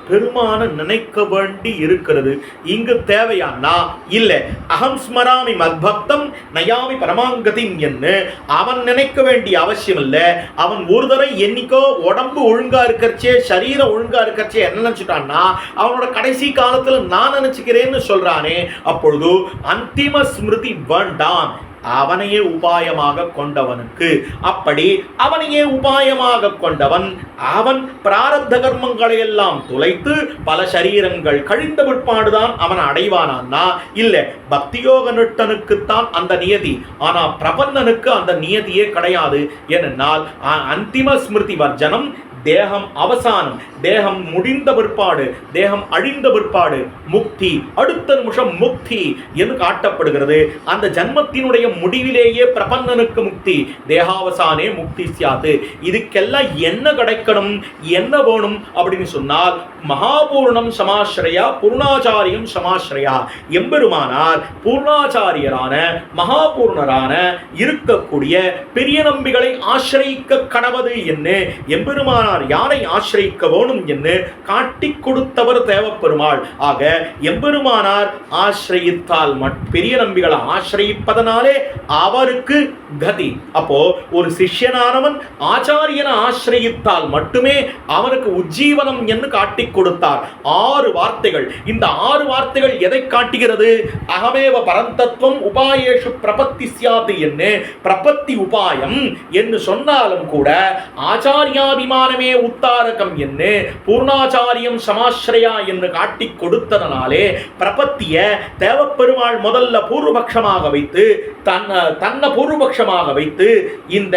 பெருமான நினைக்க வேண்டி இருக்கிறது. இங்கு தேவையானா இல்ல அகம் ஸ்மராமி மத்பக்தம் நயாமி பரமாங்கதி என்று அவன் நினைக்க வேண்டிய அவசியம் இல்ல. அவன் ஒரு தடவை என்னைக்கோ உடம்பு ஒழுங்கா இருக்கச்சே சரீரம் ஒழுங்கா இருக்கச்சே என்ன நினைச்சுட்டான்னா அவனோட கடைசி காலத்துல நான் நினைச்சுக்கிறேன்னு சொல்றானே, அப்பொழுது அந்திம ஸ்மிருதி வேண்டாம் அவனையே உபாயமாக கொண்டவனுக்கு. அப்படி அவனையே உபாயமாக கொண்டவன் அவன் பிராரப்த கர்மங்களை எல்லாம் துளைத்து பல சரீரங்கள் கழிந்த பிற்பாடுதான் அவன் அடைவானா? இல்ல, பக்தியோக நிட்டனுக்குத்தான் அந்த நியதி. ஆனா பிரபன்னனுக்கு அந்த நியதியே கிடையாது. ஏனென்றால் அந்திம ஸ்மிருதி வர்ஜனம், தேகம் அவசானம், தேகம் முடிந்த பிற்பாடு, தேகம் அழிந்த பிற்பாடு முக்தி, அடுத்த நிமிஷம் முக்தி என்று காட்டப்படுகிறது. அந்த ஜன்மத்தினுடைய முடிவிலேயே பிரபன்னனுக்கு முக்தி, தேகாவசானே முக்தி சியாது. இதுக்கெல்லாம் என்ன கிடைக்கணும், என்ன வேணும் அப்படின்னு சொன்னால் மகாபூர்ணம் சமாஸ்ரயா பூர்ணாச்சாரியம் சமாஸ்ரயா. எம்பெருமானார் பூர்ணாச்சாரியரான மகாபூர்ணரான இருக்கக்கூடிய பெரிய நம்பிகளை ஆசிரியிக்க கடவது என்ன எம்பெருமானார் யாரை ஆசிரியிக்க வேணும் என்று காட்டி கொடுத்தவர் தேவப்பெருமாள். ஆக எம்பெருமானார் ஆசிரியித்தால் பெரிய நம்பிகளை ஆசிரியிப்பதனாலே அவருக்கு கதி. அப்போ ஒரு சிஷ்யனானவன் ஆச்சாரியனை ஆசிரியித்தால் மட்டுமே அவனுக்கு உஜ்ஜீவனம் என்று காட்டி கொடுத்தார். 6 வார்த்தைகள். இந்த 6 வார்த்தைகள் எதை காட்டுகிறது? அகமேவ பரந்தத்துவம் உபாயேஷு பிரபத்தி சியாது என்று பிரபத்தி உபாயம் என்று சொன்னாலும் கூட ஆச்சாரியாபிமானமே உத்தாரகம் என்று பூர்ணாச்சாரியம் சமாஸ்ரயா என்று காட்டி கொடுத்ததனாலே பிரபத்திய தேவப்பெருமாள் முதல்ல பூர்வபக்ஷமாக வைத்து தன்னை பூர்வபக்ஷமாக வைத்து இந்த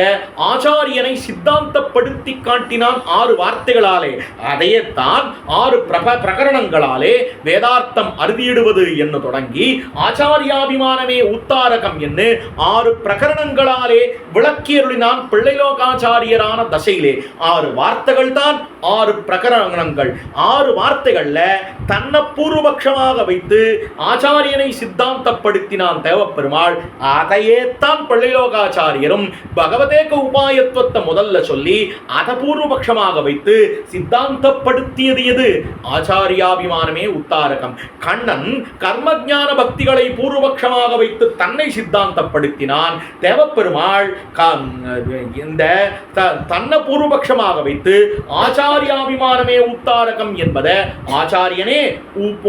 ஆச்சாரியனை சித்தாந்தப்படுத்தி காட்டினான் 6 வார்த்தைகளாலே. அதையத்தான் 6 பிரகரணங்களாலே வேதார்த்தம் அறுதியிடுவது என்று தொடங்கி ஆச்சாரியாபிமானமே உத்தாரகம் என்று 6 பிரகரணங்களாலே விளக்கியருளினான் பிள்ளைலோகாச்சாரியரான தசையிலே. 6 வார்த்தைகள் தான் 6 பிரகரணங்கள். 6 வார்த்தைகள்ல தன்னை பூர்வபக்ஷமாக வைத்து ஆச்சாரியனை சித்தாந்தப்படுத்தினான் தேவப்பெருமாள். அதையே தான் பிள்ளைலோகாச்சாரியரும் பகவதேக உபாயத்துவத்தை முதல்ல சொல்லி அதை பூர்வபக்ஷமாக வைத்து சித்தாந்தப்படுத்தியது எது? ஆச்சாரியாபிமானமே உத்தாரகம். கண்ணன் கர்மஜான பக்திகளை பூர்வபக்ஷமாக வைத்து தன்னை சித்தாந்தப்படுத்தினான். தேவப்பெருமாள் இந்த தன்னை பூர்வபக்ஷமாக வைத்து ஆச்சாரியாபிமானமே உத்தாரகம் என்பதை ஆச்சாரியனே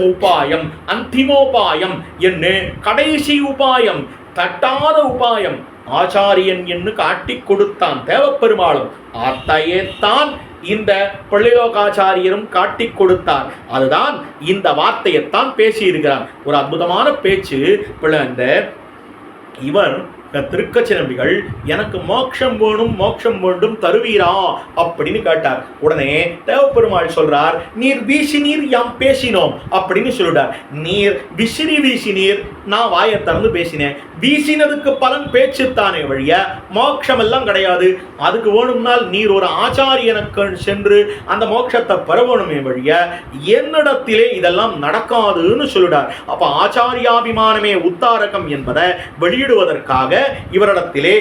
உபாயம், அந்திமோபாயம் என்று கடைசி உபாயம், தட்டாத உபாயம் ஆச்சாரியன் என்று காட்டி கொடுத்தான் தேவப்பெருமாளும். அத்தையேத்தான் இந்த பிள்ளைலோகாச்சாரியரும் காட்டி கொடுத்தார். அதுதான் இந்த வார்த்தையைத்தான் பேசியிருக்கிறார். ஒரு அற்புதமான பேச்சு. இவர் திருக்கச்சி நம்பிகள் எனக்கு மோட்சம் வேணும், மோட்சம் வேண்டும் தருவீரா அப்படின்னு கேட்டார். உடனே தேவப்பெருமாள் சொல்றார், நீர் வீசினீர் யாம் பேசினோம் அப்படின்னு சொல்லிட்டார். நீர் விசிறி வீசினீர், நான் வாயை திறந்து பேசினேன். வீசினதுக்கு பலன் பேச்சுத்தானே வழிய மோட்சம் எல்லாம் கிடையாது. அதுக்கு வேணும்னால் நீர் ஒரு ஆச்சாரியனுக்கு சென்று அந்த மோட்சத்தை பெற வேணுமே வழிய என்னிடத்திலே இதெல்லாம் நடக்காதுன்னு சொல்லிட்டார். அப்ப ஆச்சாரியாபிமானமே உத்தாரகம் என்பதை வெளியிடுவதற்காக இவரிடத்திலே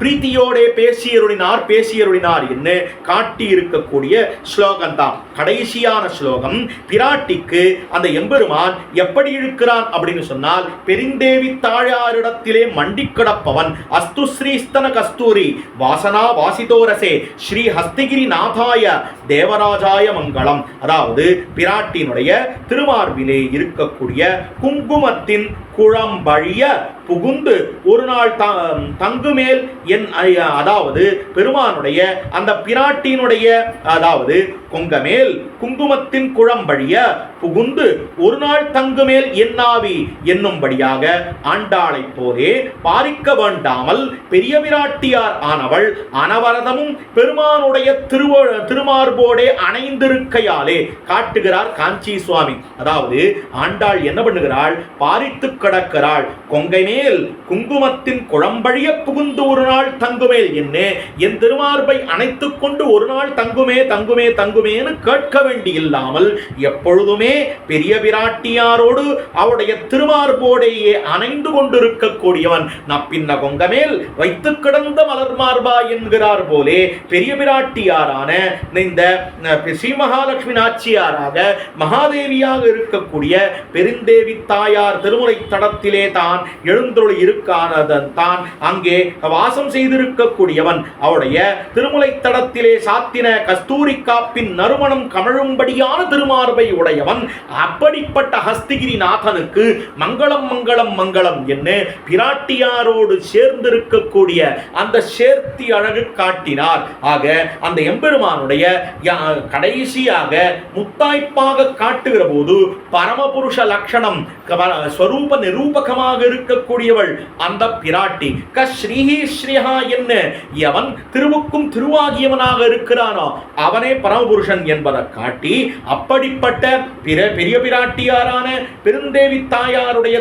பிரீத்தியோட பேசியருளினார் என்று காட்டி இருக்கக்கூடிய ஸ்லோகம் தான் கடைசியான ஸ்லோகம். பிராட்டிக்கு அந்த எம்பெருமான் எப்படி இருக்கிறான் அப்படின்னு சொன்னால், பெருந்தேவி தாயாரிடத்திலே மண்டி கிடப்பவன். அஸ்து ஸ்ரீஸ்தன கஸ்தூரி வாசனா வாசிதோரசே ஸ்ரீ ஹஸ்தகிரி நாதாய தேவராஜாய மங்களம். அதாவது பிராட்டினுடைய திருமார்பிலே இருக்கக்கூடிய குங்குமத்தின் குழம்பழிய புகுந்து ஒரு நாள் தங்குமேல் அதாவது பெருமானுடைய அந்த பிராட்டினுடைய அதாவது கொங்கமேல் குங்குமத்தின் குழம்பழிய புகுந்து ஒரு நாள் தங்குமேல் என்னாவி என்னும்படியாக ஆண்டாளை போலே பாரிக்க வேண்டாமல் பெரிய பிராட்டியார் ஆனவள் அனவரதமும் பெருமானுடைய திருமார்போடே அணைந்திருக்கையாலே காட்டுகிறார் காஞ்சி சுவாமி. அதாவது ஆண்டாள் என்ன பண்ணுகிறாள்? பாரித்து கிடக்கிறாள். கொங்கை மேல் குங்குமத்தின் குழம்பழிய புகுந்து ஒரு நாள் தங்குமேல் என்ன என் திருமார்பை அணைத்துக் கொண்டு ஒரு நாள் தங்குமே தங்குமே தங்குமேன்னு கேட்க வேண்டியில்லாமல் எப்பொழுதுமே பெரிய பிராட்டியாரோடு அவருடைய திருமார்போடையே அணைந்து கொண்டிருக்கக்கூடியவன். நப்பின்ன கொங்கமேல் வைத்து கிடந்த மலர் மார்பா என்கிறார் போலே பெரிய பிராட்டியாரான இந்த ஸ்ரீ மகாலட்சுமி நாச்சியாராக மகாதேவியாக இருக்கக்கூடிய பெருந்தேவி தாயார் திருமுறை தடத்திலே தான் எழுந்தருளி இருக்கானதன் தான் அங்கே வாசம் செய்திருக்கக்கூடியவன். அவருடைய திருமுலை தடத்திலே சாத்தின கஸ்தூரி காப்பின் நறுமணம் கமழும்படியான திருமார்பை உடையவன். அப்படிப்பட்ட ஹஸ்திகிரி நாதனுக்கு மங்களம் மங்களம் மங்களம் என்ன பிராட்டியாரோடு சேர்ந்திருக்கக்கூடிய அந்த சேர்த்தி அழகு காட்டினார். ஆக அந்த எம்பெருமானுடைய கடைசியாக முத்தாய்ப்பாக காட்டுகிற போது பரமபுருஷ லட்சணம் ஸ்வரூப நிரூபகமாக இருக்கக்கூடியவள் அந்த பிராட்டி. ஸ்ரீஹி ஸ்ரீஹா என்ன எவன் திருவுக்கும் திருவாகியவனாக இருக்கிறானோ அவனே பரமபுருஷன் என்பதை காட்டி அப்படிப்பட்ட பெரிய பிராட்டியாரான பெருந்தேவி தாயாருடைய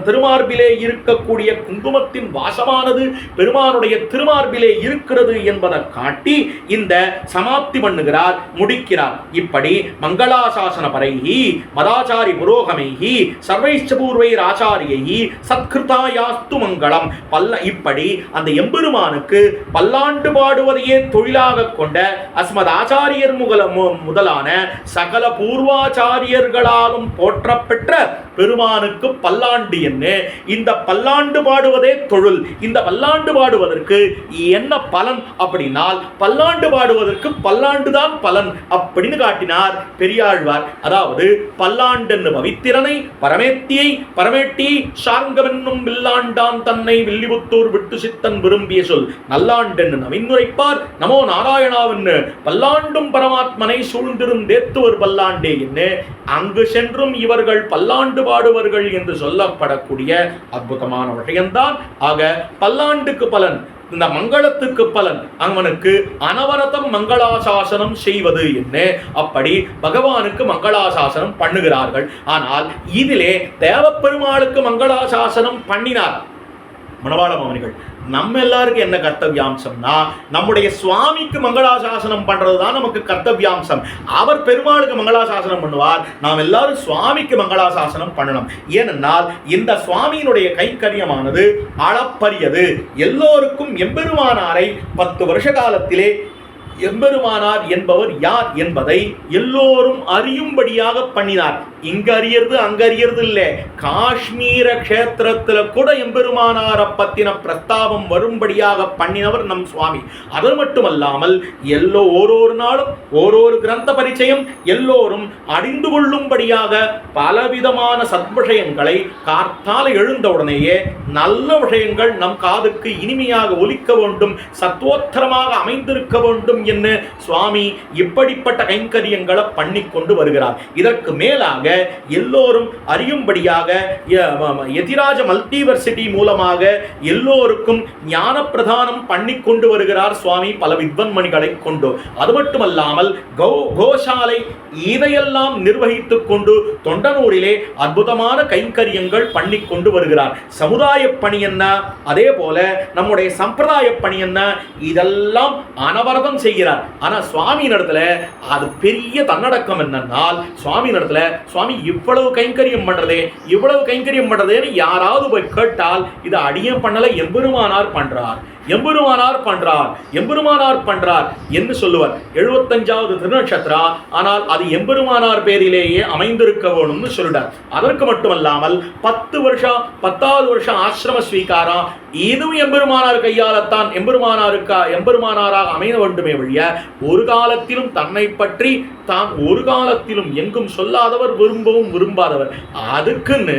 திருமார்பிலே இருக்கக்கூடிய குங்குமத்தின் வாசமானது பெருமானுடைய திருமார்பிலே இருக்கிறது என்பதை காட்டி இந்த சமாப்தி பண்ணுகிறார், முடிக்கிறார். இப்படி மங்களாசாசன பரைஹி மதாச்சாரி புரோகமைஹி சர்வைச்ச பூர்வைர் ஆச்சாரியைஹி சத்கிருதாயாஸ்து மங்களம். இப்படி அந்த எம்பெருமானுக்கு பல்லாண்டு பாடுவதையே தொழிலாக கொண்ட அஸ்மத் ஆச்சாரியர் முதலான சகல பூர்வாச்சாரியர்களாலும் போற்றப்பெற்ற பெருமானுக்கு பல்லாண்டு என்ன? இந்த பல்லாண்டு பாடுவதே தொழில். இந்த பல்லாண்டு பாடுவதற்கு என்ன பலன் அப்படின்னால் பல்லாண்டு பாடுவதற்கு பல்லாண்டு தான் பலன் அப்படின்னு காட்டினார் பெரியாழ்வார். அதாவது பல்லாண்டு பவித்திரனை பரமேட்டியை சார்ங்கவென்னும் வில்லாண்டான் தன்னை வில்லிபுத்தூர் விட்டு சித்தன் விரும்பிய சொல் நல்லாண்டென்னு நவின்னுரைப்பார் நமோ நாராயணாவென்னு பல்லாண்டும் பரமாத்மனை சூழ்ந்திருந்தேத்துவர் பல்லாண்டே என்ன அங்கு சென்றும் இவர்கள் பல்லாண்டு பாடுவர்கள் என்று சொல்லப்படக்கூடிய அற்புதமான விஷயம்தான். ஆக பல்லாண்டுக்கு பலன், இந்த மங்களத்துக்கு பலன், அவனுக்கு அனவரதம் மங்களாசாசனம் செய்வது என்ன? அப்படி பகவானுக்கு மங்களாசாசனம் பண்ணுகிறார்கள். ஆனால் இதிலே தேவப்பெருமாளுக்கு மங்களாசாசனம் பண்ணினார் மணவாள மாமனிகள். நம்ம எல்லாருக்கும் என்ன கர்த்தவியாம்சம்னா நம்முடைய சுவாமிக்கு மங்களாசாசனம் பண்றதுதான் நமக்கு கர்த்தவியாம்சம். அவர் பெருமாளுக்கு மங்களாசாசனம் பண்ணுவார், நாம் எல்லாரும் சுவாமிக்கு மங்களாசாசனம் பண்ணணும். ஏனென்றால் இந்த சுவாமியினுடைய கைக்கரியமானது அளப்பரியது. எல்லோருக்கும் எம்பெருமானாரை 10 வருஷ காலத்திலே எம்பெருமானார் என்பவர் யார் என்பதை எல்லோரும் அறியும்படியாக பண்ணினார். இங்க அறியறது அங்க அறியறது இல்லை. காஷ்மீர கஷேத்திரத்துல கூட எம்பெருமானாரை பத்தின பிரஸ்தாபம் வரும்படியாக பண்ணினவர் நம் சுவாமி. அது மட்டுமல்லாமல் ஓரொரு நாளும் ஓரொரு கிரந்த பரிச்சயம் எல்லோரும் அறிந்து கொள்ளும்படியாக பலவிதமான சத்விஷயங்களை கார்த்தால எழுந்தவுடனேயே நல்ல விஷயங்கள் நம் காதுக்கு இனிமையாக ஒலிக்க வேண்டும், சத்வோத்தரமாக அமைந்திருக்க வேண்டும் என்று சுவாமி இப்படிப்பட்ட கைங்கரியங்களை பண்ணி கொண்டு வருகிறார். இதற்கு மேலாக எல்லோரும் அறியும்படியாக எதிராஜ மல்டிவர்சிட்டி மூலமாக எல்லோருக்கும் ஞான பிரதானம் பண்ணி கொண்டு வருகிறார் சுவாமி பல வித்வன்மணிகளை கொண்டு. அது மட்டுமல்லாமல் கோசாலை இதையெல்லாம் நிர்வகித்துக் கொண்டு தொண்டனூரிலே அற்புதமான கைங்கரியங்கள் பண்ணி கொண்டு வருகிறார். சமுதாய பணி என்ன, அதே போல நம்முடைய சம்பிரதாய பணி என்ன, இதெல்லாம் அனவரதம் செய்கிறார். ஆனா சுவாமி இடத்துல அது பெரிய தன்னடக்கம் என்னன்னால் சுவாமி இடத்துல சுவாமி இவ்வளவு கைங்கரியம் பண்றதேன்னு யாராவது போய் கேட்டால் இது அடியே பண்ணல எம்பெருமானார் பண்றார் என்று சொல்லுவார். 75வது திருநட்சத்திரா, ஆனால் அது எம்பெருமானார் பேரிலேயே அமைந்திருக்க வேணும்னு சொல்லிட்டார். அதற்கு மட்டுமல்லாமல் 10வது வருஷம் ஆசிரம ஸ்வீகாரம் இதுவும் எம்பெருமானார் கையாலத்தான் எம்பெருமானாராக அமைய வேண்டுமே வழிய ஒரு காலத்திலும் தன்னை பற்றி தான் ஒரு காலத்திலும் எங்கும் சொல்லாதவர், விரும்பவும் விரும்பாதவர். அதுக்குன்னு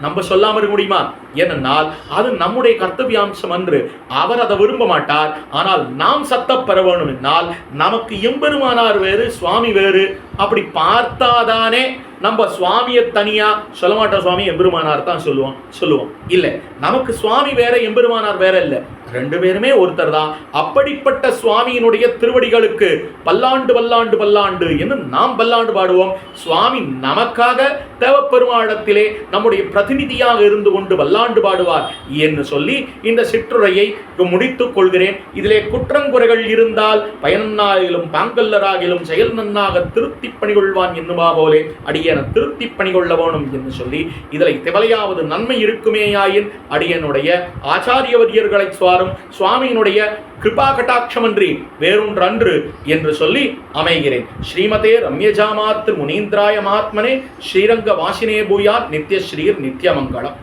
நம்ம சொல்லாம இருக்க முடியுமா? ஏனென்றால் அது நம்முடைய கர்த்தவியாம்சம் அன்று. அவர் அதை விரும்ப மாட்டார். ஆனால் நாம் சத்தம் பெற வேணும் என்னால் நமக்கு எம்பெருமானார் வேறு, சுவாமி வேறு அப்படி பார்த்தாதானே நம்ம சுவாமியை தனியா சொல்ல மாட்டோம். சுவாமி எம்பெருமானார் தான் சொல்லுவோம். இல்லை, நமக்கு சுவாமி வேற எம்பெருமானார் வேற இல்லை, ரெண்டு பேருமே ஒருத்தர் தான். அப்படிப்பட்ட சுவாமியினுடைய திருவடிகளுக்கு பல்லாண்டு பல்லாண்டு பல்லாண்டு என்று நாம் பல்லாண்டு பாடுவோம். சுவாமி நமக்காக தேவப்பெருமாளத்திலே நம்முடைய பிரதிநிதியாக இருந்து கொண்டு பல்லாண்டு பாடுவார் என்று சொல்லி இந்த சிற்றுரையை முடித்துக் கொள்கிறேன். இதிலே குற்றங்குறைகள் இருந்தால் பயனன்னாகிலும் பாங்கல்லராகிலும் செயல் நன்னாக திருத்தி பணிகொள்வான் என்னுமா போலே அடியேன திருத்தி பணிகொள்ள வேணும் என்று சொல்லி இதில் திவலையாவது நன்மை இருக்குமேயாயின் அடியனுடைய ஆச்சாரியவரியர்களை சுவாமியினுடைய கிருபா கட்டாட்சமன்றி வேறொன்றன்று என்று சொல்லி அமைகிறேன். ஸ்ரீமதே ரம்யஜாமாத்ரு முனீந்திராய மகாத்மனே ஸ்ரீரங்க வாசினே பூயாத் நித்யஸ்ரீர் நித்யமங்கலம்.